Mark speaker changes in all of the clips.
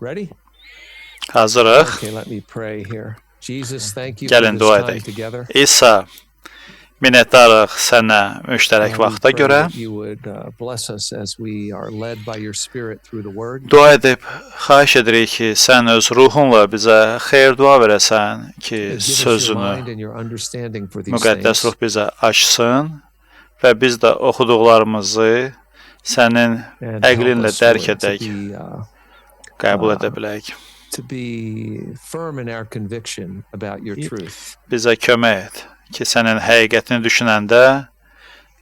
Speaker 1: Ready?
Speaker 2: Hazırıq.
Speaker 1: Okay, let me pray here. Jesus, thank you for
Speaker 2: Gəlin
Speaker 1: this
Speaker 2: dua
Speaker 1: time
Speaker 2: edək.
Speaker 1: together.
Speaker 2: İsa, minnətdarıq sənə müştərək
Speaker 1: We
Speaker 2: vaxta
Speaker 1: pray
Speaker 2: görə.
Speaker 1: that you would bless us as we are led by your Spirit through the Word.
Speaker 2: Dua edib, xahiş edirik ki, sən öz ruhunla bizə xeyir dua verəsən ki,
Speaker 1: Give us your
Speaker 2: sözünü
Speaker 1: mind and your understanding for these
Speaker 2: müqəddəs
Speaker 1: things.
Speaker 2: ruh bizə açsın və biz də oxuduqlarımızı sənin
Speaker 1: And help
Speaker 2: əqlinlə
Speaker 1: us,
Speaker 2: dərk
Speaker 1: Lord,
Speaker 2: edək, qəbul edə bilək.
Speaker 1: to be firm in our conviction about your truth.
Speaker 2: Bizə kömək et ki, sənin həqiqətini düşünəndə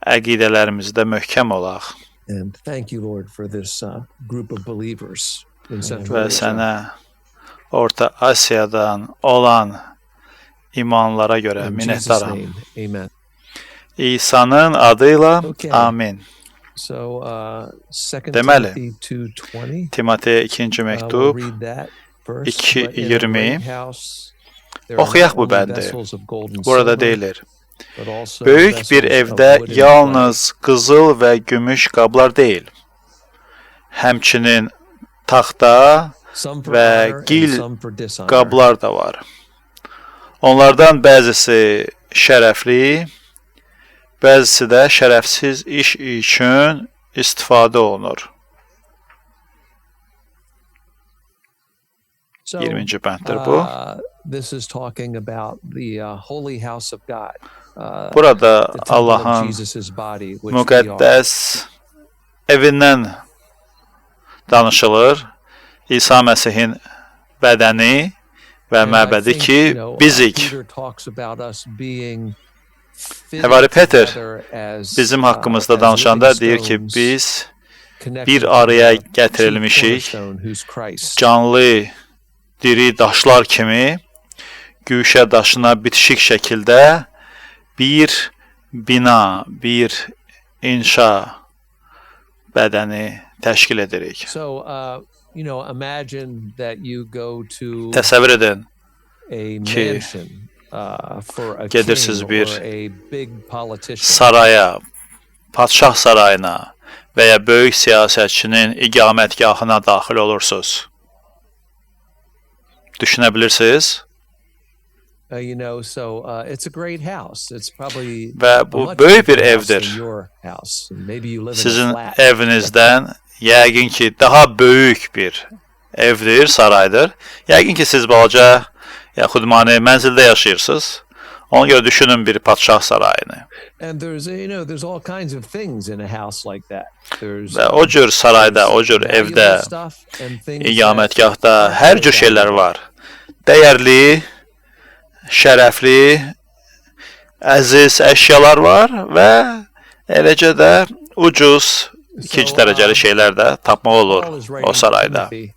Speaker 2: əqidələrimizdə möhkəm olaq
Speaker 1: And thank you, Lord, for this group of believers in Central
Speaker 2: və
Speaker 1: Asia.
Speaker 2: sənə Orta Asiyadan olan imanlara görə
Speaker 1: In Jesus'
Speaker 2: minnətdaram.
Speaker 1: name, amen.
Speaker 2: İsa'nın adıyla
Speaker 1: Okay.
Speaker 2: amin.
Speaker 1: So, 2
Speaker 2: Deməli,
Speaker 1: Timothy 2:20.
Speaker 2: Timoteyə 2-ci
Speaker 1: We'll
Speaker 2: məktub
Speaker 1: read that first.
Speaker 2: 2:20.
Speaker 1: But in a great house, there are
Speaker 2: Oxuyaq
Speaker 1: not
Speaker 2: bu
Speaker 1: only
Speaker 2: bəndi.
Speaker 1: vessels of gold and
Speaker 2: Burada
Speaker 1: silver,
Speaker 2: deyilir.
Speaker 1: but also
Speaker 2: Böyük bir
Speaker 1: vessels of
Speaker 2: evdə
Speaker 1: wood and
Speaker 2: yalnız qızıl və gümüş qablar deyil, həmçinin taxta
Speaker 1: clay, some for
Speaker 2: və
Speaker 1: honor and
Speaker 2: gil
Speaker 1: some for dishonor.
Speaker 2: qablar da var. Onlardan bəzisi şərəfli, bəzisi də şərəfsiz iş üçün istifadə olunur.
Speaker 1: So,
Speaker 2: 20-ci bənddir bu.
Speaker 1: this is talking about the holy house of God.
Speaker 2: Burada
Speaker 1: The temple of
Speaker 2: Allahın
Speaker 1: Jesus's body, which we are.
Speaker 2: müqəddəs evindən danışılır. İsa Məsihin bədəni və
Speaker 1: And I
Speaker 2: məbədi
Speaker 1: think,
Speaker 2: ki, bizik.
Speaker 1: Peter talks about us being fitted
Speaker 2: Həvari Peter
Speaker 1: together as,
Speaker 2: bizim haqqımızda
Speaker 1: as
Speaker 2: danışanda
Speaker 1: living
Speaker 2: deyir ki,
Speaker 1: stones
Speaker 2: biz
Speaker 1: connected
Speaker 2: bir
Speaker 1: to
Speaker 2: araya
Speaker 1: the chief
Speaker 2: gətirilmişik,
Speaker 1: cornerstone, who's Christ.
Speaker 2: canlı, diri daşlar kimi güşə daşına bitişik şəkildə bir bina, bir inşa bədəni təşkil edirik.
Speaker 1: So, imagine that you go to
Speaker 2: Təsəvvür edin,
Speaker 1: a
Speaker 2: ki,
Speaker 1: mansion for a
Speaker 2: gedirsiniz
Speaker 1: king
Speaker 2: bir
Speaker 1: or a big politician.
Speaker 2: saraya, padşah sarayına və ya böyük siyasətçinin iqamətgahına daxil olursunuz. Düşünə bilirsiniz?
Speaker 1: It's a great house. It's probably
Speaker 2: Və
Speaker 1: a
Speaker 2: bu
Speaker 1: much
Speaker 2: böyük bir
Speaker 1: bigger house than
Speaker 2: evdir.
Speaker 1: your house. And maybe you live in a
Speaker 2: Sizin
Speaker 1: flat.
Speaker 2: evinizdən yəqin ki, daha böyük bir evdir, saraydır. Yəqin ki, siz balaca, yaxud mənzildə yaşayırsınız. Ona görə düşünün bir padşah sarayını.
Speaker 1: And there's all kinds of things in a house like that. There's
Speaker 2: Və o cür sarayda, o cür
Speaker 1: valuable
Speaker 2: evdə,
Speaker 1: stuff and things that
Speaker 2: iqamətgahda
Speaker 1: aren't
Speaker 2: hər
Speaker 1: so
Speaker 2: cür şeylər
Speaker 1: valuable.
Speaker 2: var. Dəyərli, şərəfli, əziz əşyalar var və eləcə də ucuz, ikinci dərəcəli şeylər də tapmaq olur
Speaker 1: Paul is
Speaker 2: o
Speaker 1: writing to
Speaker 2: sarayda.
Speaker 1: Timothy,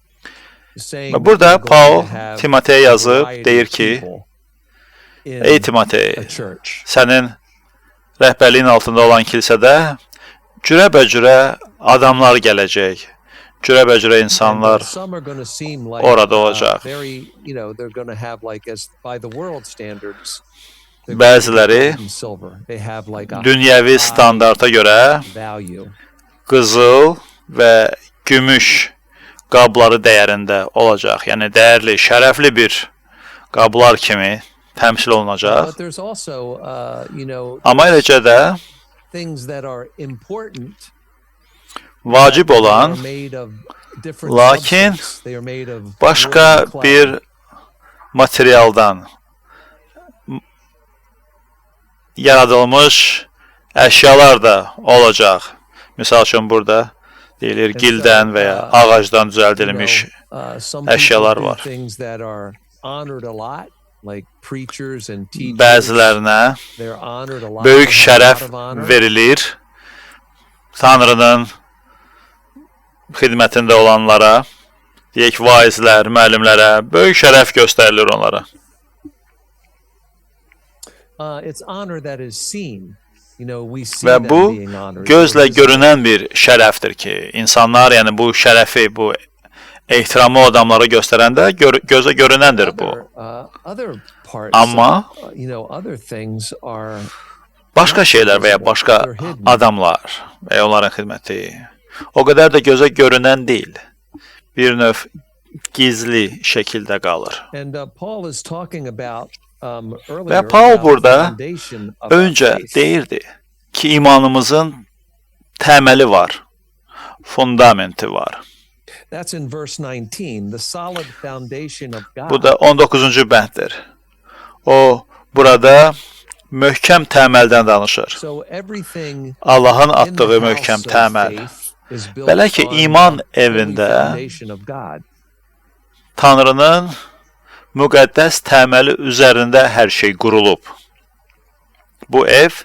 Speaker 1: saying
Speaker 2: Və
Speaker 1: that
Speaker 2: burada
Speaker 1: you're going
Speaker 2: Paul
Speaker 1: to have
Speaker 2: Timoteyə
Speaker 1: a
Speaker 2: yazıb
Speaker 1: variety
Speaker 2: deyir
Speaker 1: of
Speaker 2: ki,
Speaker 1: people
Speaker 2: ey
Speaker 1: in
Speaker 2: Timotey,
Speaker 1: a church.
Speaker 2: sənin rəhbərliyin altında olan kilsədə cürəbəcürə adamlar gələcək. Cürəbəcürə insanlar
Speaker 1: And some are going to seem like
Speaker 2: orada olacaq.
Speaker 1: they're going to have like as by the world standards. they're
Speaker 2: Bəziləri
Speaker 1: gold and silver. They have like a
Speaker 2: dünyəvi standarta görə
Speaker 1: value.
Speaker 2: qızıl və gümüş qabları dəyərində olacaq. Yəni dəyərli, şərəfli bir qablar kimi təmsil olunacaq.
Speaker 1: But there's also
Speaker 2: Amma eləcə də
Speaker 1: things that are important.
Speaker 2: vacib
Speaker 1: They are
Speaker 2: olan,
Speaker 1: made of different
Speaker 2: lakin
Speaker 1: substance. They are made of
Speaker 2: başqa
Speaker 1: wood and clay.
Speaker 2: bir materialdan yaradılmış əşyalar da olacaq. Misal üçün burada deyilir
Speaker 1: And
Speaker 2: gildən və ya ağacdan düzəldilmiş
Speaker 1: some
Speaker 2: əşyalar
Speaker 1: people do
Speaker 2: var.
Speaker 1: things that are honored a lot, like preachers and teachers.
Speaker 2: Bəzilərinə
Speaker 1: They're honored a lot.
Speaker 2: böyük
Speaker 1: They have a lot
Speaker 2: şərəf
Speaker 1: of honor.
Speaker 2: verilir. Tanrının xidmətində olanlara, deyək vaizlər, müəllimlərə böyük şərəf göstərilir onlara.
Speaker 1: It's honor that is seen. We see
Speaker 2: Və
Speaker 1: them
Speaker 2: bu
Speaker 1: being honored.
Speaker 2: gözlə
Speaker 1: They're visible.
Speaker 2: görünən bir şərəfdir ki, insanlar yəni bu şərəfi, bu ehtiramı o adamlara göstərəndə gözə görünəndir bu.
Speaker 1: Other parts,
Speaker 2: Amma
Speaker 1: other things are
Speaker 2: başqa şeylər və ya başqa adamlar və ya onların xidməti o qədər də gözə görünən deyil. Bir növ gizli şəkildə qalır.
Speaker 1: And Paul is talking about earlier
Speaker 2: Və Paul
Speaker 1: about the
Speaker 2: burada
Speaker 1: foundation of our
Speaker 2: öncə
Speaker 1: faith.
Speaker 2: deyirdi ki, imanımızın təməli var, fundamenti var.
Speaker 1: That's in verse 19, the solid foundation of God.
Speaker 2: Bu da 19-cu bənddir. O burada möhkəm təməldən danışır.
Speaker 1: So everything
Speaker 2: Allahın
Speaker 1: in the
Speaker 2: atdığı
Speaker 1: house
Speaker 2: möhkəm
Speaker 1: of
Speaker 2: təməl.
Speaker 1: faith is built
Speaker 2: Belə ki,
Speaker 1: on
Speaker 2: iman
Speaker 1: the holy
Speaker 2: evində
Speaker 1: foundation of God.
Speaker 2: Tanrının müqəddəs təməli üzərində hər şey qurulub. Bu ev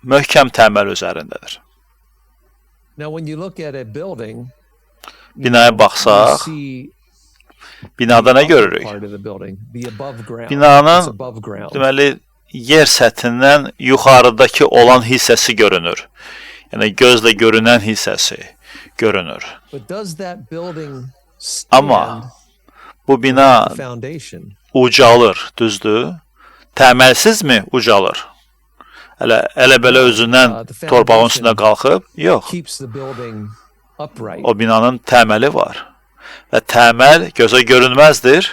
Speaker 2: möhkəm təməl üzərindədir.
Speaker 1: Now when you look at a building,
Speaker 2: Binaya
Speaker 1: you
Speaker 2: baxsaq,
Speaker 1: see
Speaker 2: binada nə
Speaker 1: the upper
Speaker 2: görürük?
Speaker 1: part of the building, the above ground.
Speaker 2: Binanın
Speaker 1: It's above ground.
Speaker 2: deməli yer səthindən yuxarıdakı olan hissəsi görünür. Yəni gözlə görünən hissəsi görünür.
Speaker 1: But does that building
Speaker 2: Amma
Speaker 1: stand
Speaker 2: bu bina
Speaker 1: the foundation?
Speaker 2: ucalır, düzdür? Təməlsizmi ucalır? Elə belə özündən torpağın üstünə qalxıb? Yox.
Speaker 1: Keeps the building upright.
Speaker 2: O binanın təməli var. Və təməl gözə görünməzdir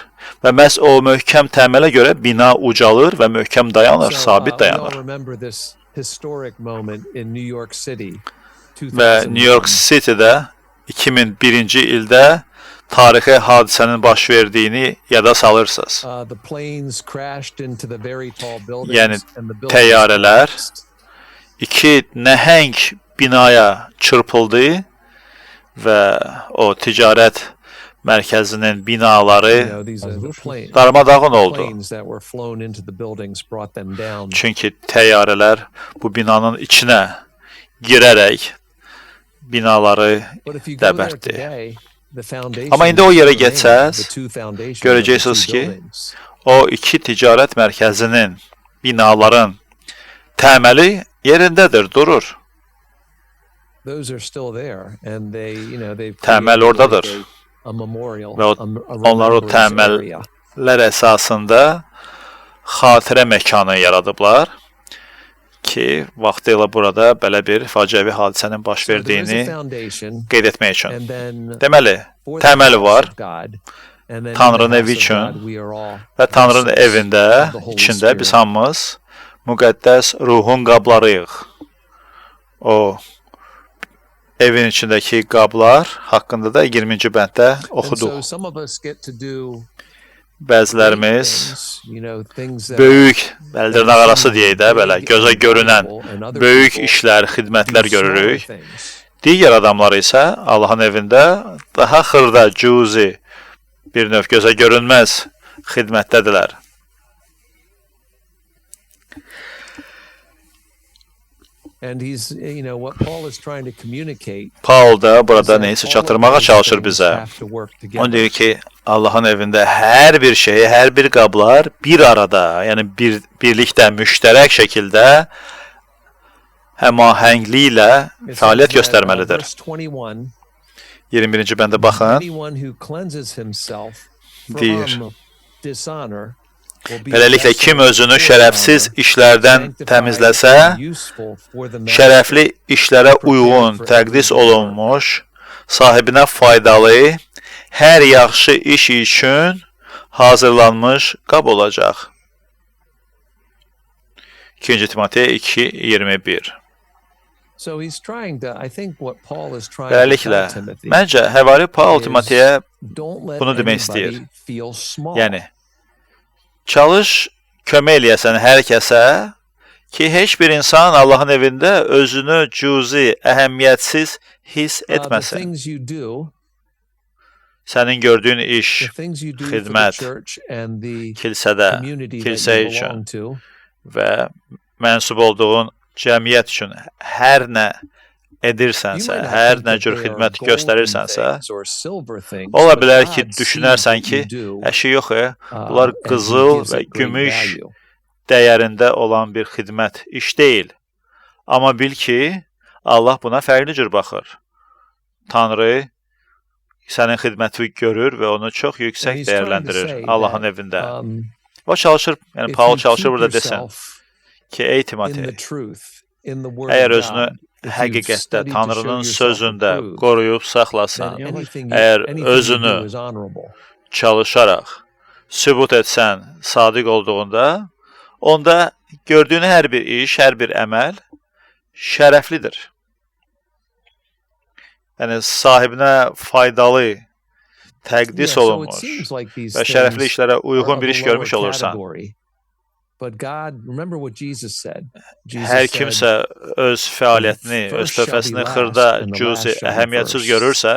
Speaker 2: və məhz o möhkəm təmələ görə bina ucalır və möhkəm dayanır, sabit
Speaker 1: We all
Speaker 2: dayanır.
Speaker 1: remember this historic moment in New York City.
Speaker 2: Və New York
Speaker 1: 2001.
Speaker 2: City'də 2001-ci ildə tarixi hadisənin baş verdiyini yada salırsınız.
Speaker 1: The planes crashed into the very tall buildings
Speaker 2: Yəni
Speaker 1: and the buildings
Speaker 2: təyyarələr
Speaker 1: collapsed.
Speaker 2: iki nəhəng binaya çırpıldı və o ticarət mərkəzinin binaları
Speaker 1: These planes,
Speaker 2: darmadağın oldu.
Speaker 1: planes that were flown into the buildings brought them down.
Speaker 2: Çünki təyyarələr bu binanın içinə girərək binaları
Speaker 1: But if you go there
Speaker 2: dəbərtdi.
Speaker 1: today, the foundation
Speaker 2: Amma indi o yerə
Speaker 1: remains,
Speaker 2: getsəz,
Speaker 1: the two foundations
Speaker 2: görəcəksiniz
Speaker 1: of the two
Speaker 2: ki,
Speaker 1: buildings.
Speaker 2: O iki ticarət mərkəzinin, binaların təməli yerindədir, durur.
Speaker 1: Those are still there, and they've
Speaker 2: Təməl
Speaker 1: created
Speaker 2: oradadır.
Speaker 1: like a memorial,
Speaker 2: Və onlar o
Speaker 1: remembrance
Speaker 2: təməl
Speaker 1: area.
Speaker 2: lər əsasında xatirə məkanı yaradıblar ki, vaxtilə burada belə bir faciəvi hadisənin baş
Speaker 1: So there is a
Speaker 2: verdiyini
Speaker 1: foundation,
Speaker 2: qeyd etmək üçün.
Speaker 1: and then
Speaker 2: Deməli,
Speaker 1: for the
Speaker 2: təməli
Speaker 1: house
Speaker 2: var
Speaker 1: of God, and then in
Speaker 2: Tanrının
Speaker 1: the
Speaker 2: evi
Speaker 1: house of
Speaker 2: üçün
Speaker 1: God, we are all
Speaker 2: və Tanrının
Speaker 1: vessels
Speaker 2: evində,
Speaker 1: of the Holy
Speaker 2: içində
Speaker 1: Spirit.
Speaker 2: biz hamımız müqəddəs ruhun qablarıyıq. O evin içindəki qablar haqqında da 20-ci bənddə
Speaker 1: And so
Speaker 2: oxuduq.
Speaker 1: some of us get to do
Speaker 2: Bəzilərimiz
Speaker 1: things that
Speaker 2: böyük, bəldirnaq arası deyək də belə, gözə görünən böyük işlər, xidmətlər görürük. Digər adamlar isə Allahın evində daha xırda, cüzi, bir növ gözə görünməz xidmətdədirlər.
Speaker 1: And he's, what Paul is trying to communicate.
Speaker 2: Paul da
Speaker 1: is
Speaker 2: burada
Speaker 1: that
Speaker 2: neysə
Speaker 1: all of
Speaker 2: çatdırmağa
Speaker 1: those
Speaker 2: çalışır
Speaker 1: things
Speaker 2: bizə.
Speaker 1: have to work
Speaker 2: O
Speaker 1: together.
Speaker 2: deyir ki, Allahın evində hər bir şey, hər bir qablar bir arada, yəni birlikdə, müştərək şəkildə həmahəngliklə
Speaker 1: It
Speaker 2: fəaliyyət
Speaker 1: says that,
Speaker 2: göstərməlidir.
Speaker 1: verse 21,
Speaker 2: 21-ci bəndə baxın.
Speaker 1: anyone who cleanses himself
Speaker 2: Deyir.
Speaker 1: from dishonor will be
Speaker 2: Beləliklə,
Speaker 1: a
Speaker 2: kim
Speaker 1: vessel
Speaker 2: özünü
Speaker 1: full of
Speaker 2: şərəfsiz
Speaker 1: honor,
Speaker 2: işlərdən
Speaker 1: sanctified
Speaker 2: təmizləsə,
Speaker 1: and useful for the
Speaker 2: şərəfli
Speaker 1: master,
Speaker 2: işlərə uyğun, təqdis olunmuş, sahibinə faydalı, hər yaxşı iş üçün hazırlanmış qab olacaq. 2 Timoteya 2:21.
Speaker 1: So he's trying to, I think what Paul is trying
Speaker 2: Beləliklə,
Speaker 1: to tell Timothy
Speaker 2: məncə həvari Paul
Speaker 1: is
Speaker 2: Timoteyə
Speaker 1: don't let
Speaker 2: bunu demək
Speaker 1: anybody
Speaker 2: istəyir.
Speaker 1: feel small.
Speaker 2: Yəni, çalış, kömək eləyəsən hər kəsə ki, heç bir insan Allahın evində özünü cüzi, əhəmiyyətsiz hiss
Speaker 1: The
Speaker 2: etməsin.
Speaker 1: things you do,
Speaker 2: Sənin gördüyün iş,
Speaker 1: the things you do for the
Speaker 2: xidmət,
Speaker 1: church and the
Speaker 2: kilsədə,
Speaker 1: community that
Speaker 2: kilsə
Speaker 1: you
Speaker 2: üçün
Speaker 1: belong to,
Speaker 2: və mənsub olduğun cəmiyyət üçün hər nə
Speaker 1: you
Speaker 2: edirsənsə,
Speaker 1: might not
Speaker 2: hər
Speaker 1: think
Speaker 2: nə
Speaker 1: that
Speaker 2: cür
Speaker 1: they are
Speaker 2: xidmət
Speaker 1: golden
Speaker 2: göstərirsənsə,
Speaker 1: things or silver things,
Speaker 2: ola
Speaker 1: but
Speaker 2: bilər ki,
Speaker 1: God
Speaker 2: düşünərsən
Speaker 1: sees
Speaker 2: ki,
Speaker 1: what you do,
Speaker 2: əşi yox, bunlar
Speaker 1: and he
Speaker 2: qızıl
Speaker 1: gives
Speaker 2: və
Speaker 1: it great
Speaker 2: gümüş
Speaker 1: value.
Speaker 2: dəyərində olan bir xidmət, iş deyil. Amma bil ki, Allah buna fərqli cür baxır. Tanrı sənin xidməti görür və onu çox
Speaker 1: And
Speaker 2: yüksək
Speaker 1: he's trying to
Speaker 2: dəyərləndirir
Speaker 1: say
Speaker 2: Allahın
Speaker 1: that,
Speaker 2: evində. O çalışır, yəni
Speaker 1: if
Speaker 2: Paul
Speaker 1: you
Speaker 2: çalışır
Speaker 1: keep
Speaker 2: burada desin
Speaker 1: yourself
Speaker 2: ki, ey
Speaker 1: in the
Speaker 2: Timotey,
Speaker 1: truth in the Word
Speaker 2: Əgər
Speaker 1: of
Speaker 2: özünü
Speaker 1: God, if you've
Speaker 2: həqiqətdə
Speaker 1: studied to show
Speaker 2: Tanrının
Speaker 1: yourself
Speaker 2: sözündə
Speaker 1: approved,
Speaker 2: qoruyub
Speaker 1: then
Speaker 2: saxlasan,
Speaker 1: anything
Speaker 2: əgər
Speaker 1: you
Speaker 2: özünü
Speaker 1: do is honorable.
Speaker 2: çalışaraq sübut etsən, sadiq olduğunda, onda gördüyün hər bir iş, hər bir əməl şərəflidir. Yəni sahibinə faydalı, təqdis
Speaker 1: Yeah, so it
Speaker 2: olunmuş
Speaker 1: seems like these
Speaker 2: və şərəfli
Speaker 1: things
Speaker 2: işlərə
Speaker 1: are
Speaker 2: uyğun
Speaker 1: of
Speaker 2: bir
Speaker 1: a
Speaker 2: iş
Speaker 1: lower
Speaker 2: görmüş olursan,
Speaker 1: category. But God, remember what Jesus said.
Speaker 2: hər
Speaker 1: Jesus said,
Speaker 2: kimsə öz fəaliyyətini, öz
Speaker 1: first shall be
Speaker 2: tövhəsini
Speaker 1: last
Speaker 2: xırda,
Speaker 1: and the
Speaker 2: cüzi,
Speaker 1: last shall be
Speaker 2: əhəmiyyətsiz
Speaker 1: first.
Speaker 2: görürsə,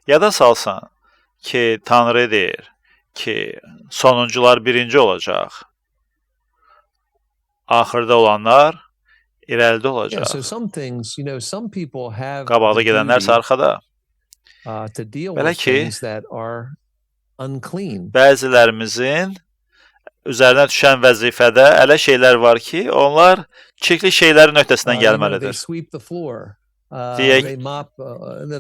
Speaker 2: yada salsan ki, Tanrı deyir ki, sonuncular birinci olacaq. Axırda olanlar irəlidə
Speaker 1: Yeah,
Speaker 2: olacaq.
Speaker 1: so some things, some people have
Speaker 2: Qabaqda
Speaker 1: the
Speaker 2: gedənlər isə
Speaker 1: duty
Speaker 2: arxada.
Speaker 1: to deal
Speaker 2: Belə
Speaker 1: with
Speaker 2: ki,
Speaker 1: things that are unclean.
Speaker 2: bəzilərimizin üzərinə düşən vəzifədə elə şeylər var ki, onlar çirkli şeylərin öhdəsindən
Speaker 1: They
Speaker 2: gəlməlidir.
Speaker 1: sweep the floor.
Speaker 2: Deyək,
Speaker 1: They mop,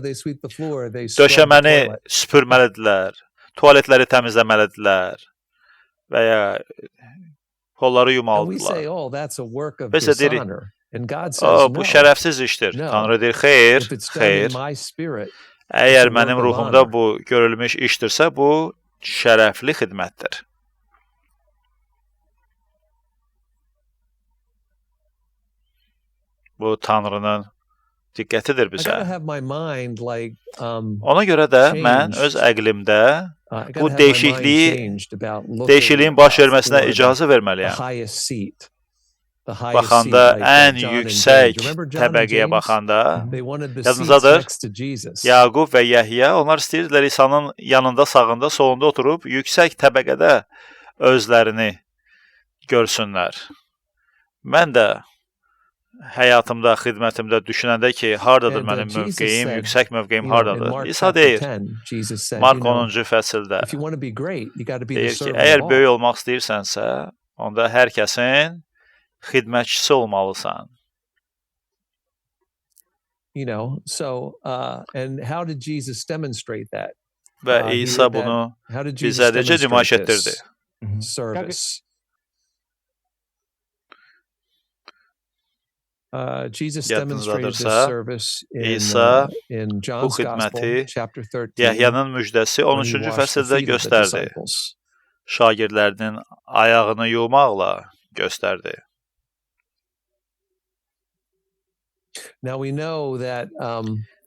Speaker 1: they sweep the floor. They scrub the
Speaker 2: döşəməni
Speaker 1: toilet.
Speaker 2: süpürməlidirlər, tualetləri təmizləməlidirlər və ya polları
Speaker 1: And we
Speaker 2: yumalıdırlar.
Speaker 1: say, oh, that's a work of
Speaker 2: Biz də deyirik,
Speaker 1: dishonor. And God says,
Speaker 2: bu
Speaker 1: no.
Speaker 2: şərəfsiz işdir.
Speaker 1: No.
Speaker 2: Tanrı deyir, xeyr,
Speaker 1: If it's done in
Speaker 2: xeyr.
Speaker 1: my spirit,
Speaker 2: Əgər
Speaker 1: it's a
Speaker 2: mənim
Speaker 1: work of
Speaker 2: ruhumda
Speaker 1: honor.
Speaker 2: bu görülmüş işdirsə, bu şərəfli xidmətdir. Bu Tanrının diqqətidir
Speaker 1: I
Speaker 2: bizə.
Speaker 1: gotta have my mind like
Speaker 2: Ona görə də mən
Speaker 1: changed.
Speaker 2: öz əqlimdə
Speaker 1: I gotta
Speaker 2: bu
Speaker 1: have my mind
Speaker 2: dəyişikliyi,
Speaker 1: changed about looking
Speaker 2: dəyişikliyin baş verməsinə
Speaker 1: for
Speaker 2: icazə
Speaker 1: the
Speaker 2: verməliyəm.
Speaker 1: highest seat. The highest
Speaker 2: Baxanda
Speaker 1: seat, like
Speaker 2: ən
Speaker 1: John and
Speaker 2: yüksək
Speaker 1: James. Remember John and
Speaker 2: təbəqəyə
Speaker 1: James?
Speaker 2: baxanda
Speaker 1: They wanted the seats
Speaker 2: yadınızdadır,
Speaker 1: next to Jesus.
Speaker 2: Yaqub və Yəhya, onlar istəyirdilər İsa'nın yanında, sağında, solunda oturub yüksək təbəqədə özlərini görsünlər. Mən də həyatımda, xidmətimdə düşünəndə ki, hardadır
Speaker 1: And,
Speaker 2: mənim
Speaker 1: Jesus
Speaker 2: mövqeyim,
Speaker 1: said,
Speaker 2: yüksək mövqeyim
Speaker 1: in
Speaker 2: hardadır?
Speaker 1: Mark
Speaker 2: İsa
Speaker 1: chapter
Speaker 2: deyir,
Speaker 1: 10, Jesus said,
Speaker 2: Mark 10-cu fəsildə
Speaker 1: if you want to be great, you got to be the
Speaker 2: deyir ki,
Speaker 1: servant
Speaker 2: əgər
Speaker 1: of
Speaker 2: böyük
Speaker 1: all.
Speaker 2: olmaq istəyirsənsə, onda hər kəsin xidmətçisi olmalısan.
Speaker 1: So and how did Jesus demonstrate that?
Speaker 2: Və
Speaker 1: He
Speaker 2: İsa
Speaker 1: did that.
Speaker 2: bunu
Speaker 1: How did Jesus
Speaker 2: bizə necə nümayiş
Speaker 1: demonstrate
Speaker 2: etdirdi?
Speaker 1: this service? Jesus demonstrated this
Speaker 2: Yadınızdadırsa,
Speaker 1: service
Speaker 2: İsa
Speaker 1: in
Speaker 2: bu
Speaker 1: John's Gospel,
Speaker 2: xidməti
Speaker 1: chapter 13,
Speaker 2: Yəhyanın müjdəsi
Speaker 1: when he
Speaker 2: 13-cü
Speaker 1: washed the
Speaker 2: fəsildə
Speaker 1: feet of the
Speaker 2: göstərdi.
Speaker 1: disciples.
Speaker 2: Şagirdlərinin ayağını yumaqla göstərdi.
Speaker 1: Now we know that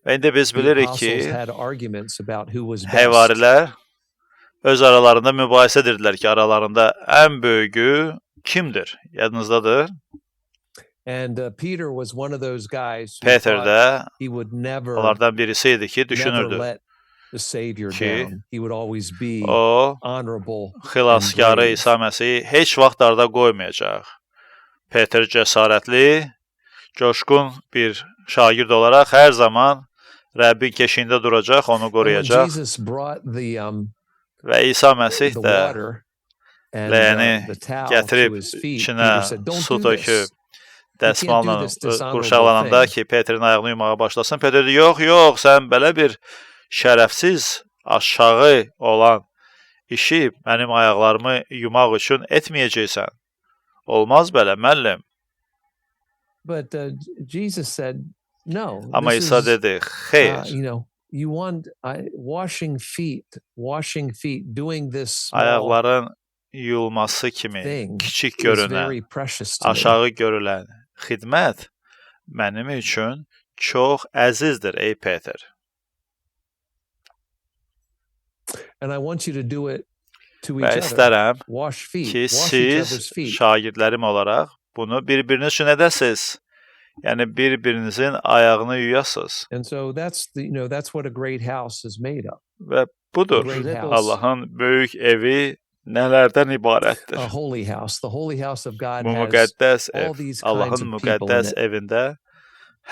Speaker 2: Və indi biz
Speaker 1: the
Speaker 2: bilirik
Speaker 1: apostles
Speaker 2: ki,
Speaker 1: had arguments about who was best.
Speaker 2: həvarilər öz aralarında mübahisə edirdilər ki, aralarında ən böyüyü kimdir? Yadınızdadır?
Speaker 1: And Peter was one of those guys who
Speaker 2: Peter
Speaker 1: thought
Speaker 2: də
Speaker 1: he would never
Speaker 2: onlardan birisi idi ki,
Speaker 1: never
Speaker 2: düşünürdü
Speaker 1: let the Savior
Speaker 2: ki,
Speaker 1: down. He would always be
Speaker 2: o
Speaker 1: honorable.
Speaker 2: xilaskarı
Speaker 1: brave.
Speaker 2: İsa Məsih heç vaxt arda qoymayacaq. Peter cəsarətli, coşqun bir şagird olaraq hər zaman Rəbbin keşiyində duracaq, onu
Speaker 1: And when
Speaker 2: qoruyacaq.
Speaker 1: Jesus brought the
Speaker 2: Və İsa Məsih də
Speaker 1: water and
Speaker 2: ləyəni
Speaker 1: the towel
Speaker 2: gətirib
Speaker 1: to his feet,
Speaker 2: içinə
Speaker 1: Peter said, "Don't
Speaker 2: su
Speaker 1: do
Speaker 2: töküb
Speaker 1: this.
Speaker 2: dəsmalla
Speaker 1: this dishonorable
Speaker 2: qurşaqlananda
Speaker 1: thing."
Speaker 2: ki, Peterin ayağını yumağa başlasın. Peter deyir, yox, sən belə bir şərəfsiz, aşağı olan işi mənim ayaqlarımı yumaq üçün etməyəcəksən. Olmaz belə, müəllim.
Speaker 1: But Jesus said, "No."
Speaker 2: Amma
Speaker 1: this
Speaker 2: İsa
Speaker 1: is,
Speaker 2: dedi, xeyr,
Speaker 1: you want washing feet, doing this small
Speaker 2: ayaqların yuyulması kimi
Speaker 1: thing
Speaker 2: kiçik
Speaker 1: is
Speaker 2: görünən,
Speaker 1: very precious to me.
Speaker 2: aşağı görülən xidmət mənim üçün çox əzizdir, ey Peter.
Speaker 1: And I want you to do it to
Speaker 2: Və
Speaker 1: each other.
Speaker 2: istərəm
Speaker 1: Wash feet.
Speaker 2: ki,
Speaker 1: Wash each other's
Speaker 2: siz
Speaker 1: feet.
Speaker 2: şagirdlərim olaraq bunu bir-biriniz üçün edəsiz. Yəni bir-birinizin ayağını yuyasınız.
Speaker 1: And so that's what a great house is made of.
Speaker 2: Və budur.
Speaker 1: Great house.
Speaker 2: Allahın böyük evi nələrdən ibarətdir?
Speaker 1: A holy house. The holy house of God
Speaker 2: Bu
Speaker 1: has
Speaker 2: müqəddəs
Speaker 1: all
Speaker 2: ev.
Speaker 1: these kinds
Speaker 2: Allahın
Speaker 1: of people in
Speaker 2: müqəddəs
Speaker 1: it.
Speaker 2: evində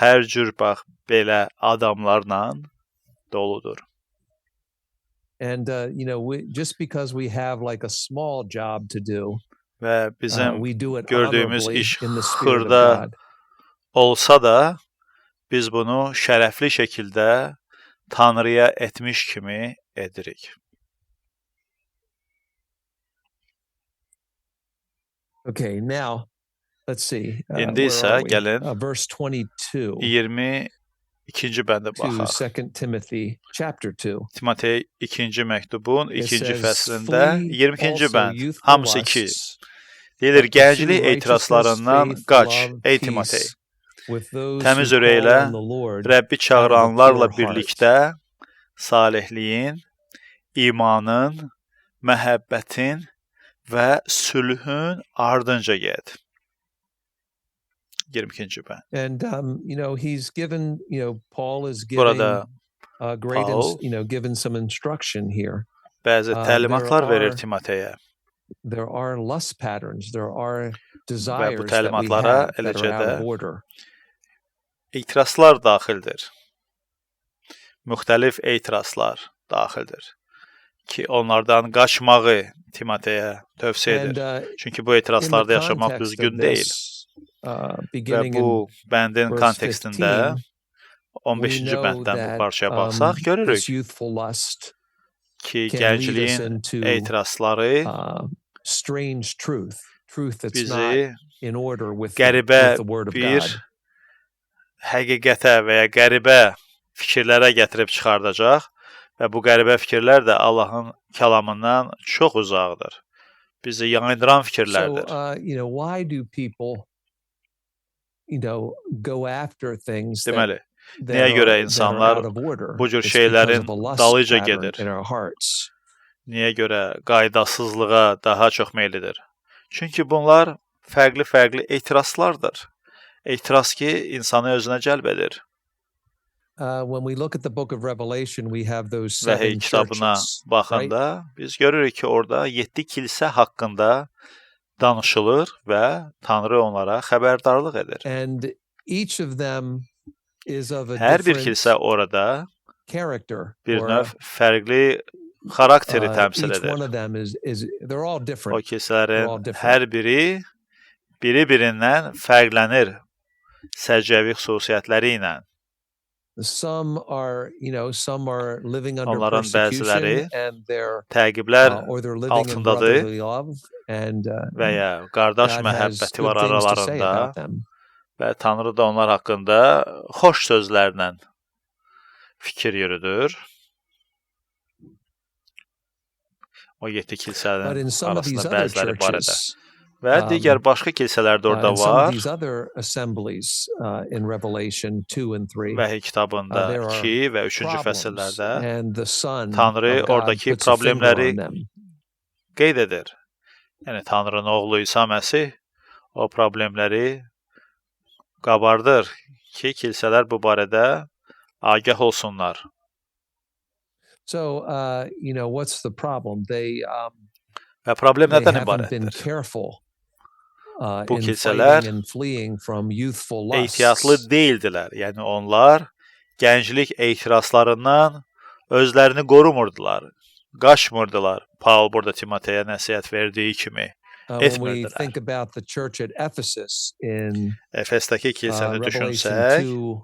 Speaker 2: hər cür bax belə adamlarla doludur.
Speaker 1: And just because we have like a small job to do,
Speaker 2: Və bizim
Speaker 1: we do it
Speaker 2: gördüyümüz
Speaker 1: honorably
Speaker 2: iş
Speaker 1: in the spirit of
Speaker 2: xırda
Speaker 1: God.
Speaker 2: olsa da biz bunu şərəfli şəkildə Tanrıya etmiş kimi edirik.
Speaker 1: Okay, now let's see.
Speaker 2: İndi
Speaker 1: Where
Speaker 2: isə
Speaker 1: are we?
Speaker 2: gəlin
Speaker 1: Verse 22
Speaker 2: 22-ci bəndə
Speaker 1: to
Speaker 2: baxaq.
Speaker 1: 2 Timothy chapter 2.
Speaker 2: Timotey 2-ci məktubun
Speaker 1: It
Speaker 2: 2-ci
Speaker 1: says,
Speaker 2: fəslində
Speaker 1: flee
Speaker 2: 22-ci
Speaker 1: also
Speaker 2: bənd.
Speaker 1: youthful
Speaker 2: Hamısı 2.
Speaker 1: lusts,
Speaker 2: Deyilir,
Speaker 1: but pursue
Speaker 2: gənclik
Speaker 1: righteousness,
Speaker 2: etirazlarından
Speaker 1: faith,
Speaker 2: qaç,
Speaker 1: love,
Speaker 2: ey Timotey.
Speaker 1: peace with those
Speaker 2: Təmiz
Speaker 1: who
Speaker 2: ürəklə
Speaker 1: call on the Lord
Speaker 2: Rəbbi
Speaker 1: out of a
Speaker 2: çağıranlarla
Speaker 1: pure heart.
Speaker 2: birlikdə salihliyin, imanın, məhəbbətin və sülhün ardınca get. 22-ci bənd.
Speaker 1: And he's given, Paul is
Speaker 2: Burada
Speaker 1: giving great,
Speaker 2: Paul
Speaker 1: given some instruction here.
Speaker 2: bəzi təlimatlar
Speaker 1: there
Speaker 2: verir
Speaker 1: are-
Speaker 2: Timoteyə
Speaker 1: There are lust patterns. There are
Speaker 2: və bu
Speaker 1: desires that we
Speaker 2: təlimatlara
Speaker 1: have that
Speaker 2: eləcə
Speaker 1: are out
Speaker 2: də
Speaker 1: of order.
Speaker 2: etirazlar daxildir. Müxtəlif etirazlar daxildir ki, onlardan qaçmağı Timoteyə tövsiyə
Speaker 1: And
Speaker 2: edir. Çünki bu
Speaker 1: in the
Speaker 2: etirazlarda yaşamaq
Speaker 1: context
Speaker 2: düzgün
Speaker 1: of
Speaker 2: deyil.
Speaker 1: this,
Speaker 2: Və
Speaker 1: beginning
Speaker 2: bu
Speaker 1: in
Speaker 2: bəndin
Speaker 1: verse
Speaker 2: kontekstində
Speaker 1: 15, we
Speaker 2: 15-ci
Speaker 1: know
Speaker 2: bənddən bu
Speaker 1: that
Speaker 2: parçaya baxsaq
Speaker 1: this
Speaker 2: görürük
Speaker 1: youthful lust
Speaker 2: ki,
Speaker 1: can lead us
Speaker 2: gəncliyin
Speaker 1: into
Speaker 2: etirazları
Speaker 1: strange truth that's
Speaker 2: bizi
Speaker 1: not in order with
Speaker 2: qəribə
Speaker 1: the word of
Speaker 2: bir
Speaker 1: God.
Speaker 2: həqiqətə və ya qəribə fikirlərə gətirib çıxardacaq və bu qəribə fikirlər də Allahın kəlamından çox uzaqdır. Bizi yayındıran fikirlərdir.
Speaker 1: So, why do people, go after things
Speaker 2: Deməli,
Speaker 1: that
Speaker 2: niyə görə
Speaker 1: are
Speaker 2: insanlar
Speaker 1: out of order?
Speaker 2: bu cür
Speaker 1: It's
Speaker 2: şeylərin
Speaker 1: because of a lust
Speaker 2: dalıca
Speaker 1: pattern
Speaker 2: gedir?
Speaker 1: in our hearts.
Speaker 2: Niyə görə qaydasızlığa daha çox meyillidir? Çünki bunlar fərqli-fərqli etirazlardır. Etiraz ki, insanı özünə cəlb edir.
Speaker 1: When we look at the book of Revelation, we have those
Speaker 2: Vəhiy
Speaker 1: 7
Speaker 2: kitabına
Speaker 1: churches, right?
Speaker 2: baxanda biz görürük ki, orada 7 kilsə haqqında danışılır və Tanrı onlara xəbərdarlıq edir.
Speaker 1: And each of them is of a
Speaker 2: Hər bir
Speaker 1: different
Speaker 2: kilsə orada
Speaker 1: character.
Speaker 2: bir
Speaker 1: or,
Speaker 2: növ fərqli xarakteri təmsil
Speaker 1: each one
Speaker 2: edir.
Speaker 1: of them is they're all
Speaker 2: O
Speaker 1: different.
Speaker 2: kilsələrin hər biri biri-birindən fərqlənir səciyyəvi xüsusiyyətləri ilə.
Speaker 1: Some are living under
Speaker 2: Onların bəziləri
Speaker 1: persecution and they're
Speaker 2: təqiblər
Speaker 1: or they're living in
Speaker 2: altındadır
Speaker 1: brotherly love and
Speaker 2: və ya qardaş
Speaker 1: God has
Speaker 2: məhəbbəti var
Speaker 1: good things to say
Speaker 2: aralarında
Speaker 1: about them.
Speaker 2: və Tanrı da onlar haqqında xoş sözlərlə fikir yürüdür. O 7 kilsənin
Speaker 1: But in some of these
Speaker 2: arasında
Speaker 1: other
Speaker 2: bəziləri barədə.
Speaker 1: churches,
Speaker 2: Və digər başqa kilsələr də orada
Speaker 1: in some of
Speaker 2: var.
Speaker 1: these other assemblies in Revelation 2 and 3,
Speaker 2: Vəhiy kitabında
Speaker 1: there are
Speaker 2: 2 və 3-cü
Speaker 1: problems,
Speaker 2: fəsillərdə
Speaker 1: and the Son
Speaker 2: Tanrı
Speaker 1: of God
Speaker 2: oradakı
Speaker 1: puts a finger
Speaker 2: problemləri
Speaker 1: on them.
Speaker 2: qeyd edir. Yəni Tanrının oğlu İsa Məsih o problemləri qabardır ki, kilsələr bu barədə agah olsunlar.
Speaker 1: So, what's the problem? They
Speaker 2: Və problem
Speaker 1: they
Speaker 2: nədən
Speaker 1: haven't been
Speaker 2: ibarətdir?
Speaker 1: careful
Speaker 2: Bu
Speaker 1: in
Speaker 2: kilsələr
Speaker 1: fighting and fleeing from youthful lusts.
Speaker 2: ehtiyatlı deyildilər. Yəni onlar gənclik etirazlarından özlərini qorumurdular, qaçmırdılar. Paul burada Timoteyə nəsihət verdiyi kimi
Speaker 1: When we
Speaker 2: etmirdilər.
Speaker 1: think about the church at Ephesus in
Speaker 2: Efesdəki kilsəni
Speaker 1: Revelation
Speaker 2: düşünsək,
Speaker 1: 2,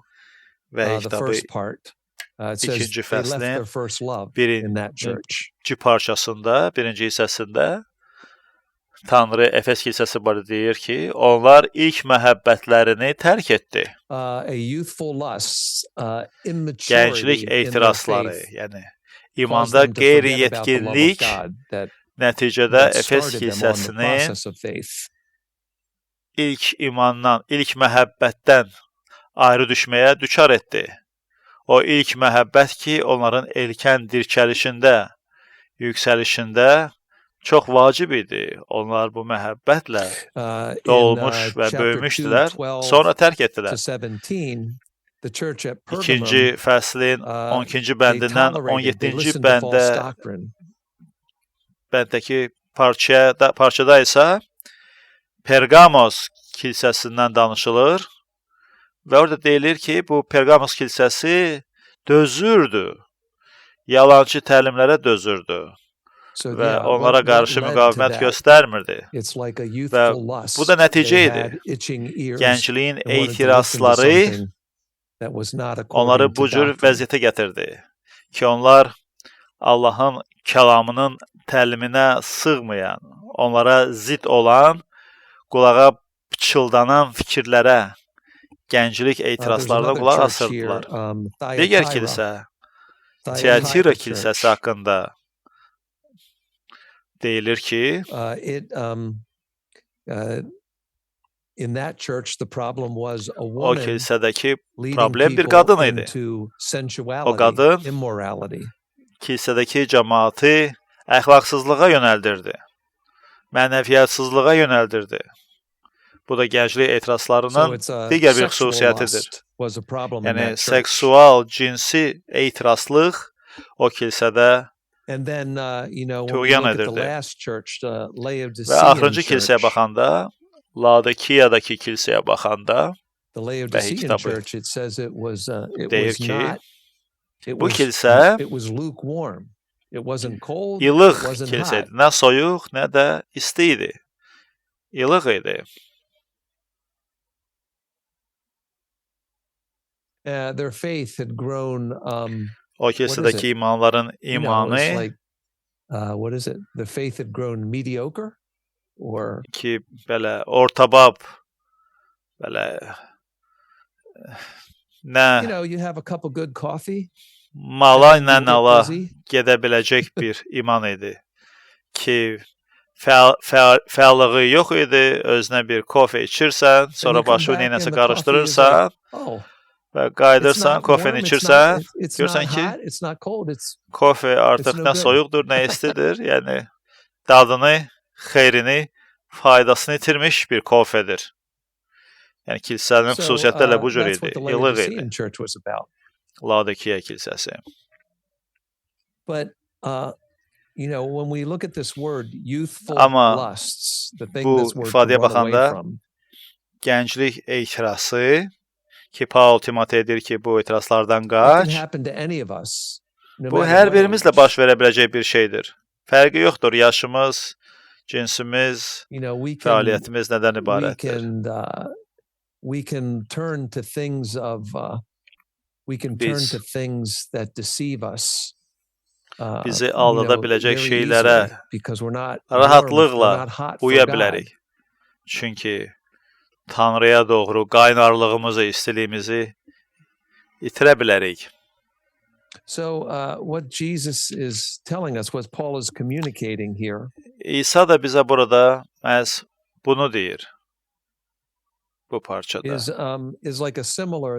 Speaker 2: Vəhiy
Speaker 1: the
Speaker 2: kitabı
Speaker 1: first part, it says
Speaker 2: ikinci
Speaker 1: they left
Speaker 2: fəslin
Speaker 1: their first love
Speaker 2: birinci
Speaker 1: in that church.
Speaker 2: parçasında, birinci hissəsində Tanrı Efes kilsəsi barədə deyir ki, onlar ilk məhəbbətlərini tərk etdi.
Speaker 1: A youthful lust, immaturity
Speaker 2: Gənclik
Speaker 1: in their
Speaker 2: etirazları,
Speaker 1: faith
Speaker 2: yəni
Speaker 1: caused
Speaker 2: imanda
Speaker 1: them to forget about the love of
Speaker 2: qeyri-yetkinlik
Speaker 1: God that
Speaker 2: nəticədə Efes
Speaker 1: started them on the
Speaker 2: kilsəsinin
Speaker 1: process of faith.
Speaker 2: ilk imandan, ilk məhəbbətdən ayrı düşməyə düçar etdi. O ilk məhəbbət ki, onların erkən dirçəlişində, yüksəlişində çox vacib idi. Onlar bu məhəbbətlə dolmuş və böyümüşdülər, sonra tərk etdilər.
Speaker 1: 17, the church at
Speaker 2: İkinci
Speaker 1: Pergamum,
Speaker 2: fəslin 12-ci bəndindən
Speaker 1: they
Speaker 2: 17-ci
Speaker 1: listened to false
Speaker 2: bəndə
Speaker 1: doctrine.
Speaker 2: bənddəki parçada isə Pergamos kilsəsindən danışılır və orada deyilir ki, bu Pergamos kilsəsi dözürdü, yalancı təlimlərə dözürdü
Speaker 1: So,
Speaker 2: və
Speaker 1: yeah,
Speaker 2: onlara
Speaker 1: what
Speaker 2: qarşı
Speaker 1: led to
Speaker 2: müqavimət
Speaker 1: that?
Speaker 2: göstərmirdi.
Speaker 1: It's like a
Speaker 2: Və
Speaker 1: youthful lust.
Speaker 2: bu da nəticə
Speaker 1: They
Speaker 2: idi.
Speaker 1: had itching ears
Speaker 2: Gəncliyin
Speaker 1: and wanted to listen to
Speaker 2: etirazları
Speaker 1: something that was not according
Speaker 2: onları
Speaker 1: to
Speaker 2: bu cür
Speaker 1: doctrine.
Speaker 2: vəziyyətə gətirdi ki, onlar Allahın kəlamının təliminə sığmayan, onlara zid olan, qulağa pıçıldanan fikirlərə, gənclik
Speaker 1: There's
Speaker 2: etirazlarına
Speaker 1: another
Speaker 2: qulaq
Speaker 1: church here,
Speaker 2: asırdılar. Digər
Speaker 1: Thyatira.
Speaker 2: kilsə,
Speaker 1: Thyatira
Speaker 2: Tiatira
Speaker 1: Church.
Speaker 2: kilsəsi haqqında deyilir ki,
Speaker 1: In that church, the problem was a
Speaker 2: o
Speaker 1: woman
Speaker 2: kilsədəki
Speaker 1: leading
Speaker 2: problem bir
Speaker 1: people
Speaker 2: qadın idi.
Speaker 1: into
Speaker 2: O
Speaker 1: sensuality,
Speaker 2: qadın
Speaker 1: immorality.
Speaker 2: kilsədəki cəmaatı əxlaqsızlığa yönəldirdi. Mənəviyyatsızlığa yönəldirdi. Bu da gənclik
Speaker 1: So
Speaker 2: etirazlarının
Speaker 1: it's a
Speaker 2: digər bir
Speaker 1: sexual
Speaker 2: xüsusiyyətidir.
Speaker 1: lust was a problem in
Speaker 2: Yəni
Speaker 1: that church.
Speaker 2: seksual, cinsi etirazlıq o kilsədə
Speaker 1: And then, when we
Speaker 2: tuğyan
Speaker 1: look at the
Speaker 2: edirdi.
Speaker 1: last church, the
Speaker 2: Və
Speaker 1: Laodicean
Speaker 2: axırıncı kilsəyə
Speaker 1: church,
Speaker 2: baxanda, Laodikiyadakı kilsəyə baxanda
Speaker 1: the Laodicean
Speaker 2: kitabı
Speaker 1: church, it says it was
Speaker 2: deyir ki,
Speaker 1: not. It
Speaker 2: bu
Speaker 1: was
Speaker 2: kilsə
Speaker 1: it was lukewarm. It wasn't cold. It
Speaker 2: ilıq
Speaker 1: wasn't
Speaker 2: kilsə
Speaker 1: hot.
Speaker 2: idi. Nə soyuq, nə də isti idi. İlıq idi.
Speaker 1: Their faith had grown.
Speaker 2: O kilsədəki imanların
Speaker 1: It's
Speaker 2: imanı
Speaker 1: like, what is it? The faith had grown mediocre, or
Speaker 2: ki, belə ortabab, belə nə
Speaker 1: you have a cup of good coffee.
Speaker 2: mala
Speaker 1: and
Speaker 2: ilə
Speaker 1: you get
Speaker 2: ala
Speaker 1: busy.
Speaker 2: gedə biləcək bir iman idi. Ki, fəallığı yox idi, özünə bir kofe içirsən, sonra
Speaker 1: you come
Speaker 2: başını
Speaker 1: back
Speaker 2: neynəsə
Speaker 1: and the coffee is
Speaker 2: qarışdırırsan
Speaker 1: Oh,
Speaker 2: və
Speaker 1: it's
Speaker 2: qayıdırsan,
Speaker 1: not
Speaker 2: kofeni
Speaker 1: warm,
Speaker 2: içirsən,
Speaker 1: it's
Speaker 2: görürsən
Speaker 1: not
Speaker 2: ki,
Speaker 1: hot, it's not cold. It's
Speaker 2: kofe artıq
Speaker 1: no
Speaker 2: nə
Speaker 1: good.
Speaker 2: soyuqdur, nə istidir. Yəni dadını, xeyrini, faydasını itirmiş bir kofedir. Yəni kilsənin xüsusiyyəti elə bu cür
Speaker 1: that's
Speaker 2: idi,
Speaker 1: what the
Speaker 2: ilıq idi.
Speaker 1: Laodicean church was about.
Speaker 2: Laodikiya kilsəsi.
Speaker 1: But when we look at this word, youthful
Speaker 2: Amma
Speaker 1: lusts, the thing
Speaker 2: bu
Speaker 1: this word to
Speaker 2: ifadəyə
Speaker 1: run away
Speaker 2: baxanda
Speaker 1: from.
Speaker 2: Gənclik etirazı ki, Paul Timoteyə deyir ki, bu etirazlardan
Speaker 1: It can
Speaker 2: qaç.
Speaker 1: happen to any of us. No
Speaker 2: Bu
Speaker 1: matter
Speaker 2: hər
Speaker 1: what
Speaker 2: birimizlə
Speaker 1: age.
Speaker 2: baş verə biləcək bir şeydir. Fərqi yoxdur, yaşımız, cinsimiz,
Speaker 1: We can
Speaker 2: fəaliyyətimiz nədən
Speaker 1: we
Speaker 2: ibarətdir.
Speaker 1: can we can turn to things of we can turn
Speaker 2: Biz
Speaker 1: to things that deceive us.
Speaker 2: bizi aldada biləcək
Speaker 1: very
Speaker 2: şeylərə
Speaker 1: easily because we're not warm,
Speaker 2: rahatlıqla
Speaker 1: we're not hot for
Speaker 2: uya
Speaker 1: God.
Speaker 2: bilərik. Çünki Tanrıya doğru qaynarlığımızı, istiliyimizi itirə bilərik.
Speaker 1: So what Jesus is telling us, what Paul is communicating here,
Speaker 2: İsa da bizə burada məhz bunu deyir. Bu parçada.
Speaker 1: is like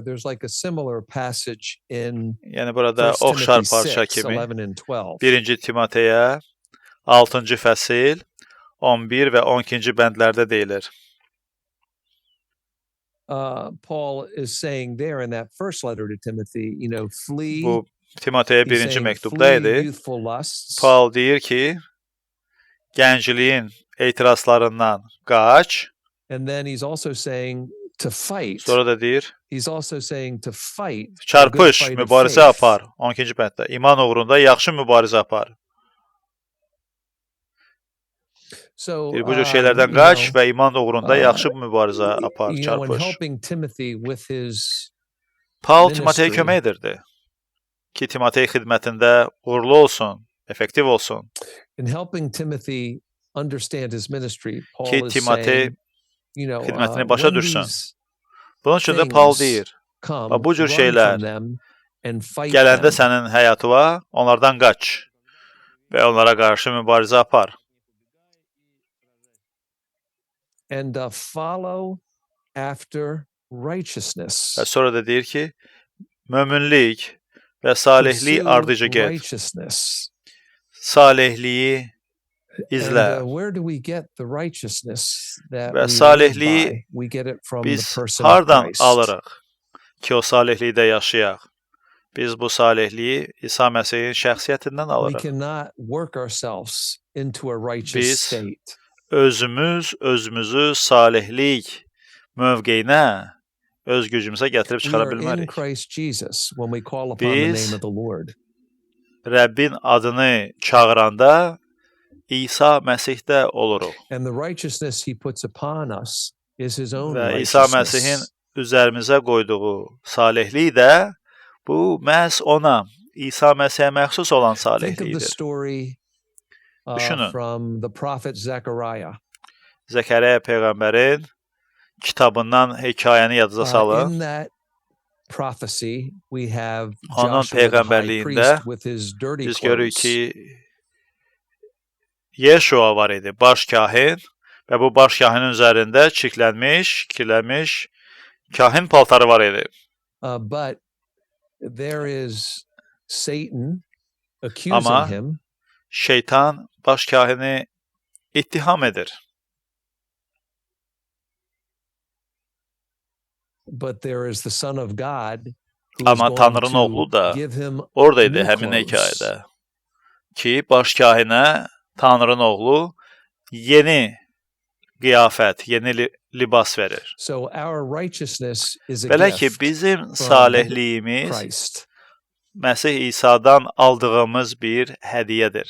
Speaker 1: there's like a similar passage in
Speaker 2: Yəni burada
Speaker 1: 1
Speaker 2: oxşar
Speaker 1: Timothy
Speaker 2: parça
Speaker 1: 6,
Speaker 2: kimi
Speaker 1: 11 and 12.
Speaker 2: 1-ci Timoteyə 6-cı fəsil 11 və 12-ci bəndlərdə deyilir.
Speaker 1: Paul is saying there in that first letter to Timothy, flee.
Speaker 2: Bu Timoteyə
Speaker 1: He's
Speaker 2: 1-ci
Speaker 1: saying,
Speaker 2: məktubda
Speaker 1: flee
Speaker 2: idi.
Speaker 1: youthful lusts.
Speaker 2: Paul deyir ki, gəncliyin etirazlarından qaç.
Speaker 1: And then he's also saying to fight.
Speaker 2: Sonra da deyir,
Speaker 1: He's also saying to fight. a good
Speaker 2: çarpış,
Speaker 1: fight of
Speaker 2: mübarizə
Speaker 1: faith.
Speaker 2: apar. 12-ci bənddə. İman uğrunda yaxşı mübarizə apar.
Speaker 1: So,
Speaker 2: Bu cür şeylərdən qaç və iman uğrunda yaxşı mübarizə apar,
Speaker 1: when
Speaker 2: çarpış.
Speaker 1: helping Timothy with his
Speaker 2: Paul
Speaker 1: ministry,
Speaker 2: Timoteyə kömək edirdi ki, Timotey xidmətində uğurlu olsun, effektiv olsun.
Speaker 1: in helping Timothy understand his ministry, Paul
Speaker 2: Ki
Speaker 1: is
Speaker 2: Timotey
Speaker 1: saying,
Speaker 2: xidmətini başa
Speaker 1: when
Speaker 2: düşsün.
Speaker 1: these
Speaker 2: Bunun üçün də Paul
Speaker 1: things
Speaker 2: deyir,
Speaker 1: come,
Speaker 2: bu cür
Speaker 1: run
Speaker 2: şeylər
Speaker 1: from them and fight
Speaker 2: gələndə
Speaker 1: them.
Speaker 2: sənin həyatına onlardan qaç və onlara qarşı mübarizə apar.
Speaker 1: And follow after righteousness.
Speaker 2: Və sonra da deyir ki, möminlik və salihlik
Speaker 1: Pursue
Speaker 2: ardıcı get.
Speaker 1: righteousness.
Speaker 2: Salihliyi izlə.
Speaker 1: And where do we get the righteousness that
Speaker 2: Və
Speaker 1: we live
Speaker 2: salihliyi
Speaker 1: by? We get it from the
Speaker 2: Biz
Speaker 1: person of
Speaker 2: hardan
Speaker 1: Christ.
Speaker 2: alırıq ki, o salihlikdə yaşayaq? Biz bu salihliyi İsa Məsihin şəxsiyyətindən
Speaker 1: We
Speaker 2: alırıq.
Speaker 1: cannot work ourselves into a righteous
Speaker 2: Biz
Speaker 1: state.
Speaker 2: özümüzü salihlik mövqeyinə öz gücümüzə gətirib
Speaker 1: We
Speaker 2: çıxara
Speaker 1: are in
Speaker 2: bilmərik.
Speaker 1: Christ Jesus when we call upon the
Speaker 2: Biz
Speaker 1: name of the Lord.
Speaker 2: Rəbbin adını çağıranda İsa Məsihdə oluruq.
Speaker 1: And the righteousness he puts upon us is his own
Speaker 2: Və İsa Məsihin
Speaker 1: righteousness.
Speaker 2: üzərimizə qoyduğu salihlik də bu məhz ona, İsa Məsihə məxsus olan
Speaker 1: Think of the
Speaker 2: salihlikdir.
Speaker 1: story
Speaker 2: Düşünün.
Speaker 1: from the prophet Zechariah.
Speaker 2: Zəkəriyyə peyğəmbərin kitabından hekayəni yadınıza salın.
Speaker 1: In that prophecy, we have
Speaker 2: Onun
Speaker 1: Joshua the high
Speaker 2: peyğəmbərliyində
Speaker 1: priest with his dirty
Speaker 2: biz görürük
Speaker 1: clothes.
Speaker 2: ki Yeşua var idi, baş kahin və bu baş kahinin üzərində kirlənmiş kahin paltarı var idi.
Speaker 1: But there is Satan accusing
Speaker 2: Ama
Speaker 1: him.
Speaker 2: Şeytan baş kahini ittiham edir.
Speaker 1: But there is the Son of God who is
Speaker 2: Ama
Speaker 1: going
Speaker 2: Tanrı'nın
Speaker 1: to
Speaker 2: oğlu da
Speaker 1: give him
Speaker 2: oradaydı
Speaker 1: new
Speaker 2: həmin
Speaker 1: clothes.
Speaker 2: hekayədə. Ki baş kahinə Tanrı'nın oğlu yeni qiyafət, yeni libas verir.
Speaker 1: So our righteousness is a
Speaker 2: Belə ki,
Speaker 1: gift
Speaker 2: bizim
Speaker 1: from
Speaker 2: salihliyimiz
Speaker 1: Christ.
Speaker 2: Məsih İsa'dan aldığımız bir hədiyyədir.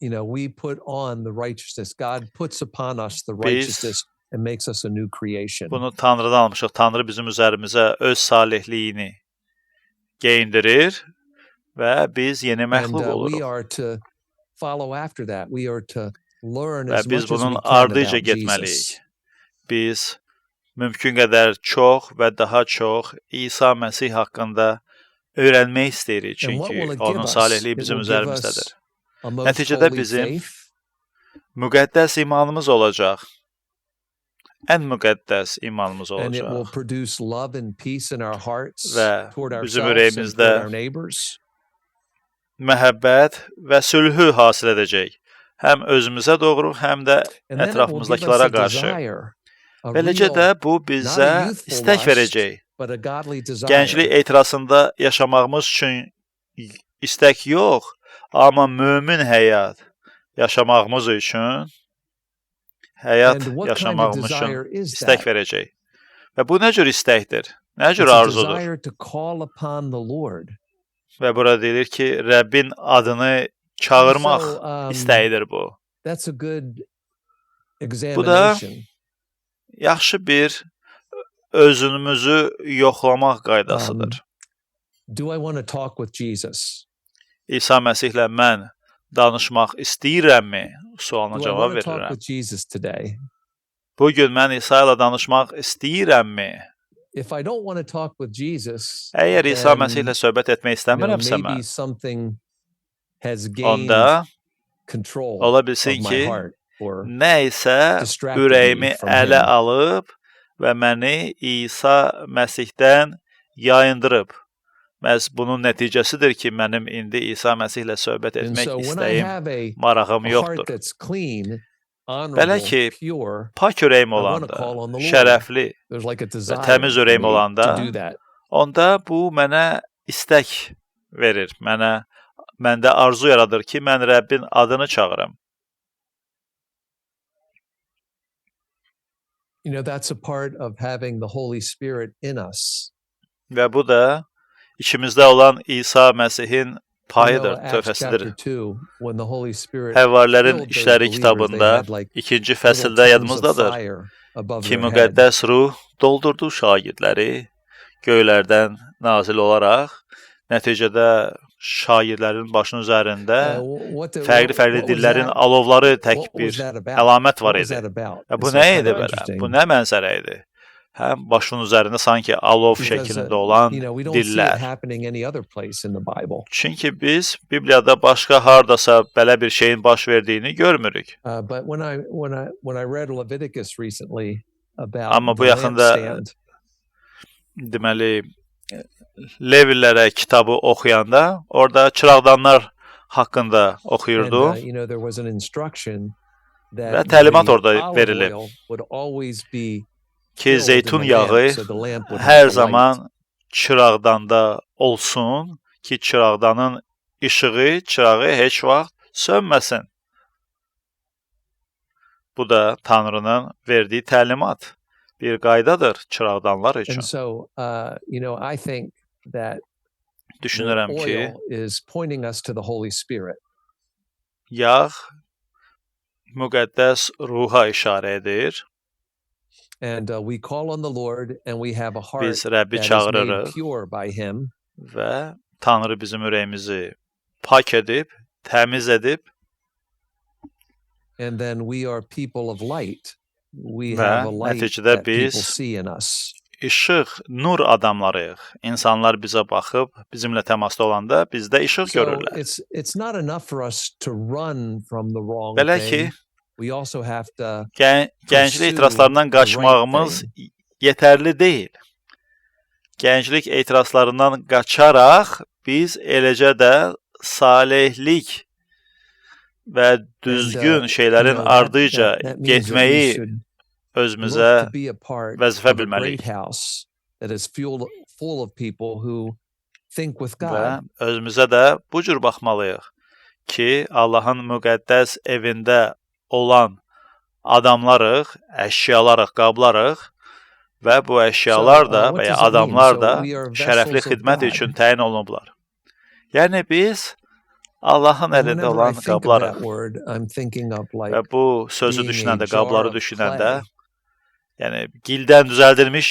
Speaker 1: You know, we put on the righteousness. God puts upon us the righteousness and makes us a new creation.
Speaker 2: Bunu Tanrı'dan almışıq. Tanrı bizim üzərimizə öz salihliyini geyindirir və biz yeni
Speaker 1: And
Speaker 2: məxluq
Speaker 1: we
Speaker 2: oluruq.
Speaker 1: are to follow after that. We are to learn
Speaker 2: Və
Speaker 1: as
Speaker 2: biz
Speaker 1: much as
Speaker 2: bunun
Speaker 1: we can
Speaker 2: ardıca
Speaker 1: about
Speaker 2: getməliyik.
Speaker 1: Jesus.
Speaker 2: Biz mümkün qədər çox və daha çox İsa Məsih haqqında öyrənmək istəyirik.
Speaker 1: And what
Speaker 2: Çünki
Speaker 1: will it give
Speaker 2: onun
Speaker 1: us?
Speaker 2: salihliyi
Speaker 1: It
Speaker 2: bizim
Speaker 1: will give
Speaker 2: üzərimizdədir.
Speaker 1: us a most
Speaker 2: Nəticədə
Speaker 1: holy
Speaker 2: bizim
Speaker 1: faith.
Speaker 2: müqəddəs imanımız olacaq. Ən müqəddəs imanımız
Speaker 1: And it will
Speaker 2: olacaq.
Speaker 1: produce love and peace in our hearts
Speaker 2: Və
Speaker 1: toward
Speaker 2: bizim
Speaker 1: ourselves and
Speaker 2: ürəyimizdə
Speaker 1: toward our neighbors.
Speaker 2: Məhəbbət və sülhü hasil edəcək. Həm özümüzə doğru, həm də
Speaker 1: And then it will give us
Speaker 2: ətrafımızdakılara
Speaker 1: a
Speaker 2: qarşı.
Speaker 1: desire, a
Speaker 2: Beləcə
Speaker 1: real,
Speaker 2: də bu bizə
Speaker 1: not a youthful
Speaker 2: istək
Speaker 1: lust,
Speaker 2: verəcək.
Speaker 1: but a godly desire.
Speaker 2: Gənclik etirazında yaşamağımız üçün istək yox, amma mömin həyat yaşamağımız üçün həyat
Speaker 1: And what kind of
Speaker 2: yaşamağımız üçün
Speaker 1: desire is
Speaker 2: istək
Speaker 1: that?
Speaker 2: verəcək. Və bu nə cür istəkdir? Nə cür
Speaker 1: It's a
Speaker 2: arzudur?
Speaker 1: desire to call upon the Lord.
Speaker 2: Və burada deyilir ki, Rəbbin adını çağırmaq
Speaker 1: So,
Speaker 2: istəyidir bu.
Speaker 1: that's a good examination.
Speaker 2: Yaxşı bir özümüzü yoxlamaq qaydasıdır.
Speaker 1: Do I want to talk with Jesus?
Speaker 2: İsa Məsihlə mən danışmaq istəyirəmmi? Sualına
Speaker 1: Do I
Speaker 2: cavab
Speaker 1: want to talk
Speaker 2: verirəm.
Speaker 1: with Jesus today?
Speaker 2: Bu gün mən İsa ilə danışmaq istəyirəmmi?
Speaker 1: If I don't want to talk with Jesus,
Speaker 2: Əgər İsa
Speaker 1: then,
Speaker 2: Məsihlə söhbət etmək istəmirəmsə
Speaker 1: maybe
Speaker 2: mən,
Speaker 1: something has gained
Speaker 2: onda
Speaker 1: control
Speaker 2: ola
Speaker 1: of
Speaker 2: bilsin
Speaker 1: my
Speaker 2: ki,
Speaker 1: heart, or
Speaker 2: nə isə
Speaker 1: distracted
Speaker 2: ürəyimi
Speaker 1: me from
Speaker 2: ələ
Speaker 1: him.
Speaker 2: alıb və məni İsa Məsihdən yayındırıb. Məhz bunun nəticəsidir ki, mənim indi İsa Məsihlə söhbət
Speaker 1: And
Speaker 2: etmək
Speaker 1: so when I
Speaker 2: istəyim,
Speaker 1: have a
Speaker 2: marağım
Speaker 1: heart
Speaker 2: yoxdur.
Speaker 1: that's clean,
Speaker 2: Belə
Speaker 1: honorable,
Speaker 2: ki,
Speaker 1: pure,
Speaker 2: pak ürəyim
Speaker 1: I wanna
Speaker 2: olanda,
Speaker 1: call on the Lord.
Speaker 2: şərəfli,
Speaker 1: there's like a desire
Speaker 2: təmiz
Speaker 1: for
Speaker 2: ürəyim
Speaker 1: me
Speaker 2: olanda,
Speaker 1: to do that.
Speaker 2: onda bu mənə istək verir. Məndə arzu yaradır ki, mən Rəbbin adını çağırım.
Speaker 1: You know, that's a part of having the Holy Spirit in us.
Speaker 2: Və bu da içimizdə olan İsa Məsihin
Speaker 1: You know,
Speaker 2: payıdır,
Speaker 1: Acts
Speaker 2: tövhəsidir.
Speaker 1: chapter 2, when the Holy Spirit
Speaker 2: Həvarilərin
Speaker 1: filled those
Speaker 2: İşləri
Speaker 1: believers, they
Speaker 2: kitabında
Speaker 1: had like
Speaker 2: 2-ci
Speaker 1: little
Speaker 2: fəsildə
Speaker 1: tongues of
Speaker 2: yadımızdadır
Speaker 1: fire above
Speaker 2: ki,
Speaker 1: their head.
Speaker 2: müqəddəs ruh doldurdu şagirdləri göylərdən nazil olaraq. Nəticədə şagirdlərin başının üzərində fərqli dillərin alovları tək bir əlamət var idi. Və bu nə idi belə? Bu nə mənzərə idi? Həm başının üzərində sanki alov şəklində olan dillər. Çünki biz Bibliyada başqa hardasa belə bir şeyin baş verdiyini görmürük. Amma bu yaxında deməli Levilərə kitabı oxuyanda orada çırağdanlar haqqında oxuyurdu. Və təlimat orada verilib ki, zeytun yağı hər zaman çırağdanda olsun ki, çırağı heç vaxt sönməsin. Bu da Tanrının verdiyi təlimat, bir qaydadır çırağdanlar üçün. Düşünürəm ki, yağ müqəddəs ruha işarə edir. Biz Rəbbi çağırırıq və Tanrı bizim ürəyimizi pak edib, təmiz edib.
Speaker 1: We
Speaker 2: Və
Speaker 1: have a light
Speaker 2: nəticədə
Speaker 1: that people
Speaker 2: biz
Speaker 1: see in us.
Speaker 2: işıq, nur adamlarıyıq. İnsanlar bizə baxıb, bizimlə təmasda olanda bizdə işıq
Speaker 1: So
Speaker 2: görürlər.
Speaker 1: it's not enough for us to run from the wrong
Speaker 2: Belə ki,
Speaker 1: thing. We also have to
Speaker 2: gənclik
Speaker 1: pursue
Speaker 2: etirazlarından
Speaker 1: the right
Speaker 2: qaçmağımız
Speaker 1: thing.
Speaker 2: yetərli deyil. Gənclik etirazlarından qaçaraq biz eləcə də salihlik və düzgün şeylərin ardınca
Speaker 1: that means that we
Speaker 2: getməyi
Speaker 1: should
Speaker 2: özümüzə
Speaker 1: look to be a part
Speaker 2: vəzifə
Speaker 1: of a
Speaker 2: bilməliyik.
Speaker 1: great house that is full of people who think with
Speaker 2: Və
Speaker 1: God.
Speaker 2: özümüzə də bu cür baxmalıyıq ki, Allahın müqəddəs evində olan adamlarıq, əşyalarıq, qablarıq və bu əşyalar da
Speaker 1: what
Speaker 2: və ya
Speaker 1: does it mean?
Speaker 2: adamlar
Speaker 1: So
Speaker 2: da
Speaker 1: we are
Speaker 2: şərəfli
Speaker 1: vessels of
Speaker 2: xidmət
Speaker 1: God.
Speaker 2: üçün təyin olunublar. Yəni biz Allahın
Speaker 1: And
Speaker 2: əlində
Speaker 1: whenever I
Speaker 2: olan
Speaker 1: think of
Speaker 2: qablarıq.
Speaker 1: that word, I'm thinking of like
Speaker 2: Və bu sözü
Speaker 1: being a
Speaker 2: düşünəndə,
Speaker 1: jar
Speaker 2: qabları
Speaker 1: of
Speaker 2: düşünəndə,
Speaker 1: clay.
Speaker 2: yəni gildən düzəldilmiş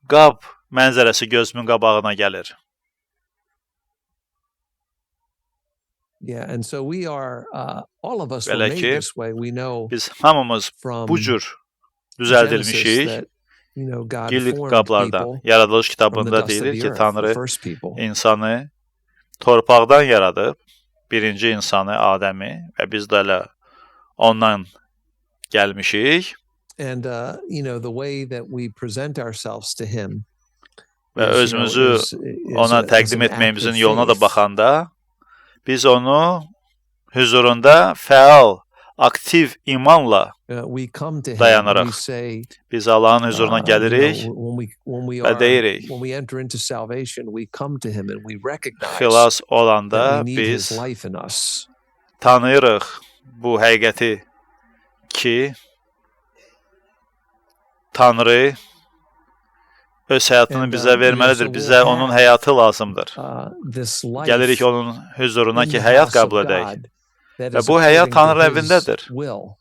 Speaker 2: qab mənzərəsi gözümün qabağına gəlir.
Speaker 1: Yeah, and so we are all of us were
Speaker 2: Belə
Speaker 1: made
Speaker 2: ki,
Speaker 1: this way. We know
Speaker 2: biz hamımız
Speaker 1: from
Speaker 2: bu cür
Speaker 1: Genesis
Speaker 2: düzəldilmişik.
Speaker 1: that God
Speaker 2: Gillik
Speaker 1: formed
Speaker 2: qablardan.
Speaker 1: people
Speaker 2: Yaradılış
Speaker 1: from the
Speaker 2: kitabında
Speaker 1: dust of
Speaker 2: deyilir
Speaker 1: the
Speaker 2: ki,
Speaker 1: earth,
Speaker 2: Tanrı
Speaker 1: the first people.
Speaker 2: insanı torpaqdan yaradıb, birinci insanı, Adəmi və biz də elə ondan gəlmişik
Speaker 1: And the way that we present ourselves to him
Speaker 2: və
Speaker 1: is,
Speaker 2: özümüzü
Speaker 1: is
Speaker 2: ona
Speaker 1: is
Speaker 2: təqdim
Speaker 1: an act
Speaker 2: etməyimizin
Speaker 1: of
Speaker 2: yoluna da
Speaker 1: faith.
Speaker 2: baxanda biz onu huzurunda fəal, aktiv imanla
Speaker 1: We come to him.
Speaker 2: dayanırıq.
Speaker 1: We say,
Speaker 2: biz Allahın huzuruna gəlirik və deyirik.
Speaker 1: when we enter into salvation, we come to him and we recognize
Speaker 2: Xilas
Speaker 1: that
Speaker 2: olanda
Speaker 1: we need
Speaker 2: biz
Speaker 1: his life in us.
Speaker 2: tanıyırıq bu həqiqəti ki, Tanrı öz həyatını
Speaker 1: And,
Speaker 2: bizə verməlidir.
Speaker 1: so
Speaker 2: Bizə
Speaker 1: we'll
Speaker 2: onun
Speaker 1: have,
Speaker 2: həyatı lazımdır.
Speaker 1: This life
Speaker 2: Gəlirik onun huzuruna
Speaker 1: in
Speaker 2: ki,
Speaker 1: the
Speaker 2: həyat
Speaker 1: house of
Speaker 2: qəbul edək.
Speaker 1: God that
Speaker 2: Və
Speaker 1: is
Speaker 2: bu həyat
Speaker 1: according
Speaker 2: Tanrı
Speaker 1: to his
Speaker 2: evindədir.
Speaker 1: will.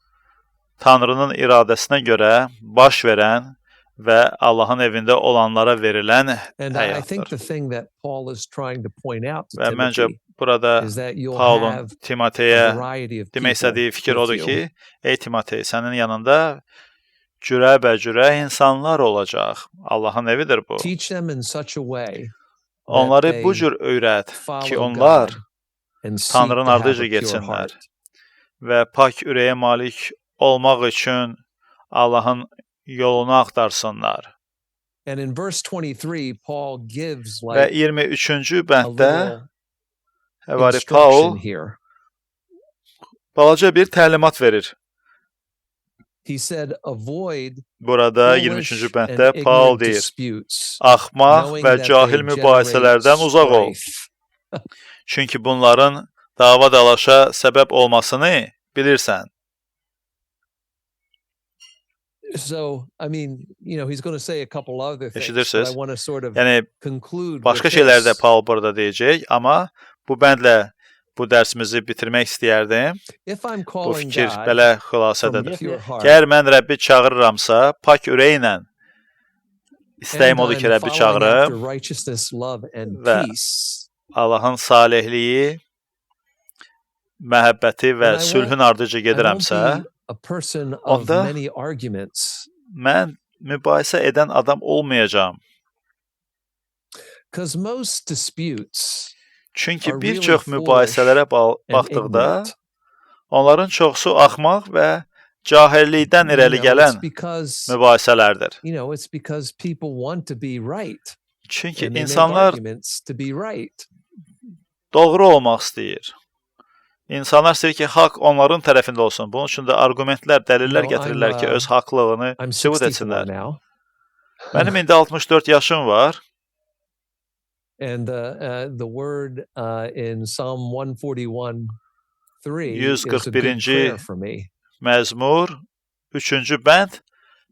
Speaker 2: Tanrının iradəsinə görə baş verən və Allahın evində olanlara verilən
Speaker 1: And I think
Speaker 2: həyatdır.
Speaker 1: the thing that Paul is trying to point out to
Speaker 2: Və məncə
Speaker 1: Timothy
Speaker 2: burada
Speaker 1: is that you'll
Speaker 2: Paulun
Speaker 1: have a
Speaker 2: Timoteyə
Speaker 1: variety of
Speaker 2: demək
Speaker 1: people
Speaker 2: istədiyi fikir
Speaker 1: with
Speaker 2: odur
Speaker 1: you.
Speaker 2: ki, ey Timotey, sənin yanında cürəbəcürə insanlar olacaq. Allahın evidir bu.
Speaker 1: Teach them in such a way that
Speaker 2: Onları bu
Speaker 1: they
Speaker 2: cür öyrət ki,
Speaker 1: follow
Speaker 2: onlar
Speaker 1: God and seek
Speaker 2: Tanrının
Speaker 1: to have
Speaker 2: ardınca
Speaker 1: a pure
Speaker 2: getsinlər
Speaker 1: heart.
Speaker 2: və pak ürəyə malik olmaq üçün Allahın yolunu axtarsınlar.
Speaker 1: And in verse 23, Paul gives
Speaker 2: Və
Speaker 1: like
Speaker 2: 23-cü
Speaker 1: a
Speaker 2: bənddə
Speaker 1: little
Speaker 2: həvari Paul
Speaker 1: instruction here.
Speaker 2: balaca bir təlimat verir.
Speaker 1: He said, avoid
Speaker 2: Burada
Speaker 1: foolish
Speaker 2: 23-cü
Speaker 1: and
Speaker 2: bənddə Paul
Speaker 1: ignorant
Speaker 2: deyir:
Speaker 1: disputes,
Speaker 2: axmaq
Speaker 1: knowing
Speaker 2: və
Speaker 1: that
Speaker 2: cahil
Speaker 1: they
Speaker 2: mübahisələrdən
Speaker 1: generate
Speaker 2: uzaq ol.
Speaker 1: strife.
Speaker 2: Çünki bunların dava dalaşa səbəb olmasını bilirsən.
Speaker 1: So, I mean, he's going to say a couple other things, but I
Speaker 2: Eşidirsiniz?
Speaker 1: want to sort of
Speaker 2: Yəni
Speaker 1: conclude
Speaker 2: başqa
Speaker 1: with
Speaker 2: şeylər də
Speaker 1: this.
Speaker 2: Paul burada deyəcək, amma bu bəndlə bu dərsimizi bitirmək istəyərdim.
Speaker 1: If I'm
Speaker 2: Bu
Speaker 1: calling
Speaker 2: fikir
Speaker 1: God
Speaker 2: belə
Speaker 1: from a
Speaker 2: xülasədədir.
Speaker 1: pure heart
Speaker 2: Əgər mən Rəbbi çağırıramsa, pak ürəklə istəyim
Speaker 1: and
Speaker 2: odur ki,
Speaker 1: I'm
Speaker 2: Rəbbi
Speaker 1: following after
Speaker 2: çağırım.
Speaker 1: righteousness, love, and
Speaker 2: Və
Speaker 1: peace,
Speaker 2: Allahın salihliyi, məhəbbəti və
Speaker 1: then I
Speaker 2: sülhün ardınca
Speaker 1: I won't
Speaker 2: gedirəmsə,
Speaker 1: be a person of
Speaker 2: onda
Speaker 1: many arguments,
Speaker 2: mən mübahisə edən adam olmayacağam.
Speaker 1: because most disputes
Speaker 2: Çünki
Speaker 1: are
Speaker 2: bir
Speaker 1: really
Speaker 2: çox mübahisələrə
Speaker 1: and
Speaker 2: baxdıqda,
Speaker 1: ignorant.
Speaker 2: onların çoxsu axmaq və cahillikdən irəli
Speaker 1: It's
Speaker 2: gələn
Speaker 1: because
Speaker 2: mübahisələrdir.
Speaker 1: it's because people want to be right,
Speaker 2: Çünki
Speaker 1: and they make
Speaker 2: insanlar
Speaker 1: arguments to be right.
Speaker 2: doğru olmaq istəyir. İnsanlar istəyir ki, haqq onların tərəfində olsun. Bunun üçün də arqumentlər, dəlillər
Speaker 1: No,
Speaker 2: gətirirlər ki,
Speaker 1: I'm,
Speaker 2: öz haqlılığını
Speaker 1: I'm
Speaker 2: sübut
Speaker 1: 64
Speaker 2: etsinlər.
Speaker 1: now,
Speaker 2: Mənim indi 64 yaşım var
Speaker 1: and the word in Psalm 141:3 is a good
Speaker 2: 141-ci
Speaker 1: prayer for me.
Speaker 2: məzmur 3-cü bənd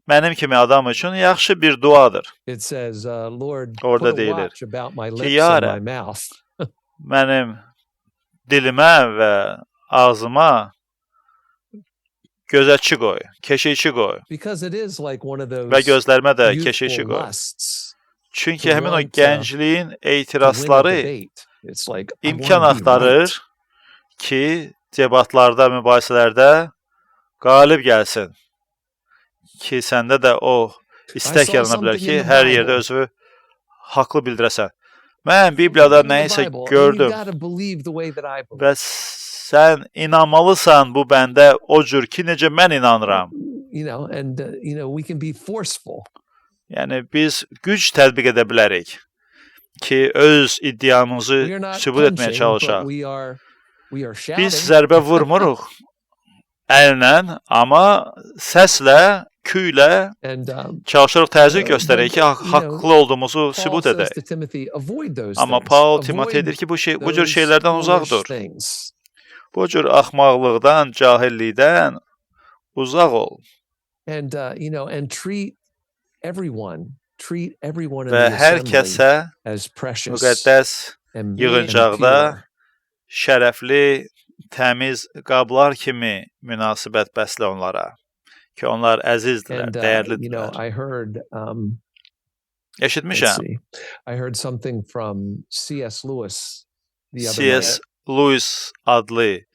Speaker 2: mənim kimi adam üçün yaxşı bir duadır.
Speaker 1: It says, Lord,
Speaker 2: Orada
Speaker 1: put a
Speaker 2: deyilir
Speaker 1: watch about my lips
Speaker 2: ya
Speaker 1: and
Speaker 2: Rəbb,
Speaker 1: my mouth.
Speaker 2: Mənim dilimə və ağzıma gözətçi qoy, keşikçi qoy
Speaker 1: Because it is like one of
Speaker 2: və
Speaker 1: those
Speaker 2: gözlərimə də keşikçi
Speaker 1: youthful
Speaker 2: qoy.
Speaker 1: lusts
Speaker 2: Çünki
Speaker 1: to
Speaker 2: həmin o
Speaker 1: want,
Speaker 2: gəncliyin
Speaker 1: to win a
Speaker 2: etirazları
Speaker 1: debate. It's like, I
Speaker 2: imkan
Speaker 1: wanna be
Speaker 2: axtarır
Speaker 1: right.
Speaker 2: ki, debatlarda, mübahisələrdə qalib gəlsin. ki səndə də o istək yarana bilər ki, hər yerdə özünü haqlı bildirəsən. Mən Bibliyada nəyisə gördüm və sən inanmalısan bu bəndə o cür ki, necə mən inanıram.
Speaker 1: We can be forceful.
Speaker 2: Yəni biz güc tətbiq edə bilərik ki, öz iddiamızı sübut etməyə çalışaq. Biz zərbə vurmuruq əllə, amma səslə, küylə çalışırıq təzyiq göstərək ki, haqlı olduğumuzu sübut edək. Amma Paul Timoteyə deyir ki, bu cür şeylərdən uzaq dur. Bu cür axmaqlıqdan, cahillikdən uzaq ol. Və hər kəsə müqəddəs yığıncaqda şərəfli, təmiz qablar kimi münasibət bəslə onlara. Ki onlar əzizdirlər, dəyərlidirlər. Eşitmişəm.
Speaker 1: I heard something from C.S. Lewis the other
Speaker 2: C.S. Lewis adlı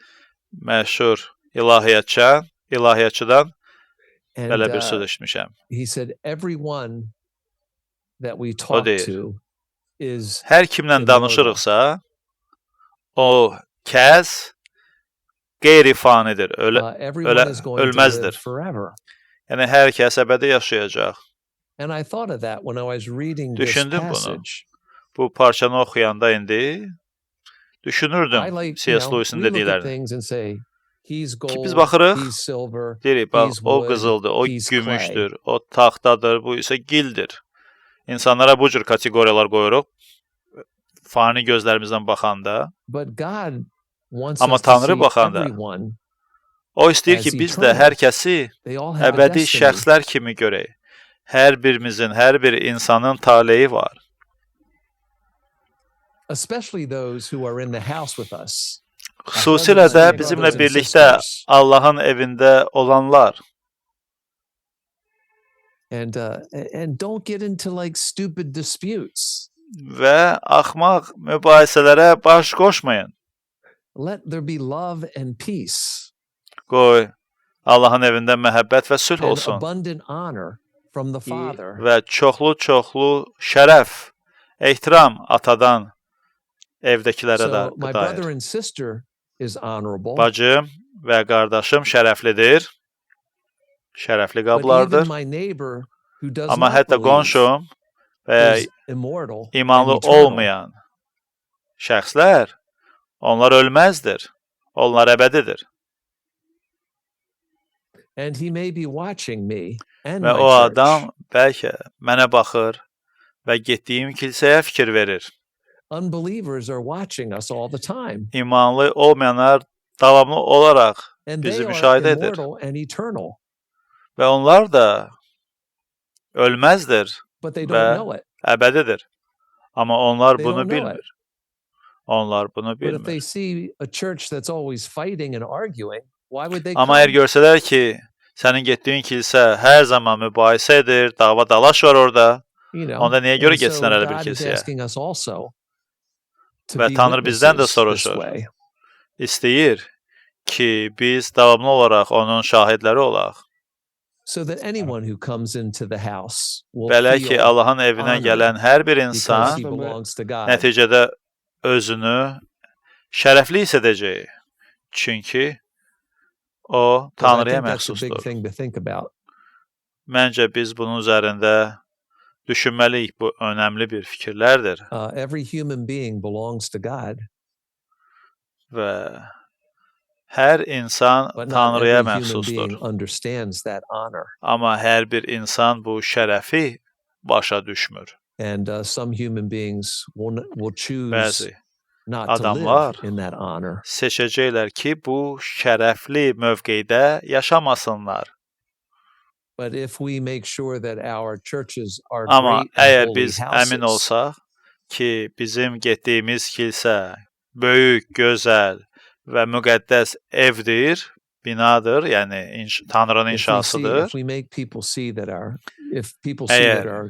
Speaker 2: məşhur ilahiyyatçıdan belə bir söz eşitmişəm.
Speaker 1: He said, everyone that we talk to is
Speaker 2: hər kimlə danışırıqsa, o kəs qeyri-fanidir, ölməzdir. Yəni, hər kəs əbədi yaşayacaq. Düşündüm bunu. Bu parçanı oxuyanda indi düşünürdüm C.S. Lewis'in dediklərini. Ki biz baxırıq, deyirik, bax, o qızıldır, o gümüşdür, o taxtadır, bu isə gildir. İnsanlara bu cür kateqoriyalar qoyuruq, fani gözlərimizdən baxanda. Amma Tanrı baxanda, o istəyir ki, biz də hər kəsi əbədi şəxslər kimi görək. Hər birimizin, hər bir insanın taleyi var. Xüsusilə də bizimlə birlikdə Allahın evində olanlar. Və axmaq mübahisələrə baş qoşmayın.
Speaker 1: Let there be love and peace.
Speaker 2: Qoy Allahın evində məhəbbət və sülh olsun.
Speaker 1: Abundant honor from the Father.
Speaker 2: Və çoxlu şərəf, ehtiram atadan evdəkilərə də
Speaker 1: my brother and sister is honorable.
Speaker 2: Bacım və qardaşım şərəflidir. Şərəfli qablardır. Amma hətta qonşum və imanlı olmayan şəxslər onlar ölməzdir. Onlar əbədidir. Və o adam bəlkə mənə baxır və getdiyim kilsəyə fikir verir. İmanlı olmayanlar davamlı olaraq bizi müşahidə edir. Və onlar da ölməzdir və əbədidir. Amma onlar bunu bilmir. Onlar bunu bilmir. Amma əgər görsələr ki, sənin getdiyin kilsə hər zaman mübahisə edir, dava dalaş var orada, onda niyə görə getsinlər elə bir kilsəyə? Və Tanrı bizdən də soruşur. İstəyir ki, biz davamlı olaraq onun şahidləri olaq. Belə ki, Allahın evinə gələn hər bir insan nəticədə özünü şərəfli hiss edəcək. Çünki o Tanrıya məxsusdur. Məncə biz bunun üzərində düşünməliyik. Bu önəmli bir fikirlərdir. Və hər insan Tanrıya məxsusdur. Amma hər bir insan bu şərəfi başa düşmür. Bəzi adamlar seçəcəklər ki, bu şərəfli mövqedə yaşamasınlar. Amma əgər biz əmin olsaq ki, bizim getdiyimiz kilsə böyük, gözəl və müqəddəs evdir, binadır, yəni Tanrının inşasıdır. Əgər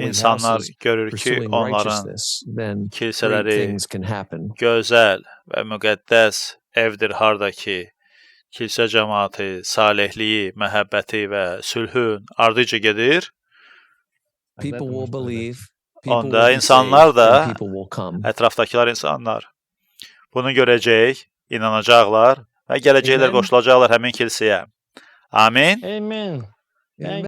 Speaker 2: insanlar görür ki, onların kilsələri gözəl və müqəddəs evdir, harda ki, kilsə cəmaatı salihliyi, məhəbbəti və sülhün ardıcı gedir,
Speaker 1: People will believe. People
Speaker 2: onda
Speaker 1: will be
Speaker 2: insanlar
Speaker 1: saved,
Speaker 2: da,
Speaker 1: and people will come.
Speaker 2: ətrafdakılar insanlar bunu görəcək, inanacaqlar və gələcəklər
Speaker 1: Amen.
Speaker 2: qoşulacaqlar həmin kilsəyə. Amin.
Speaker 3: Amen.
Speaker 1: Amen.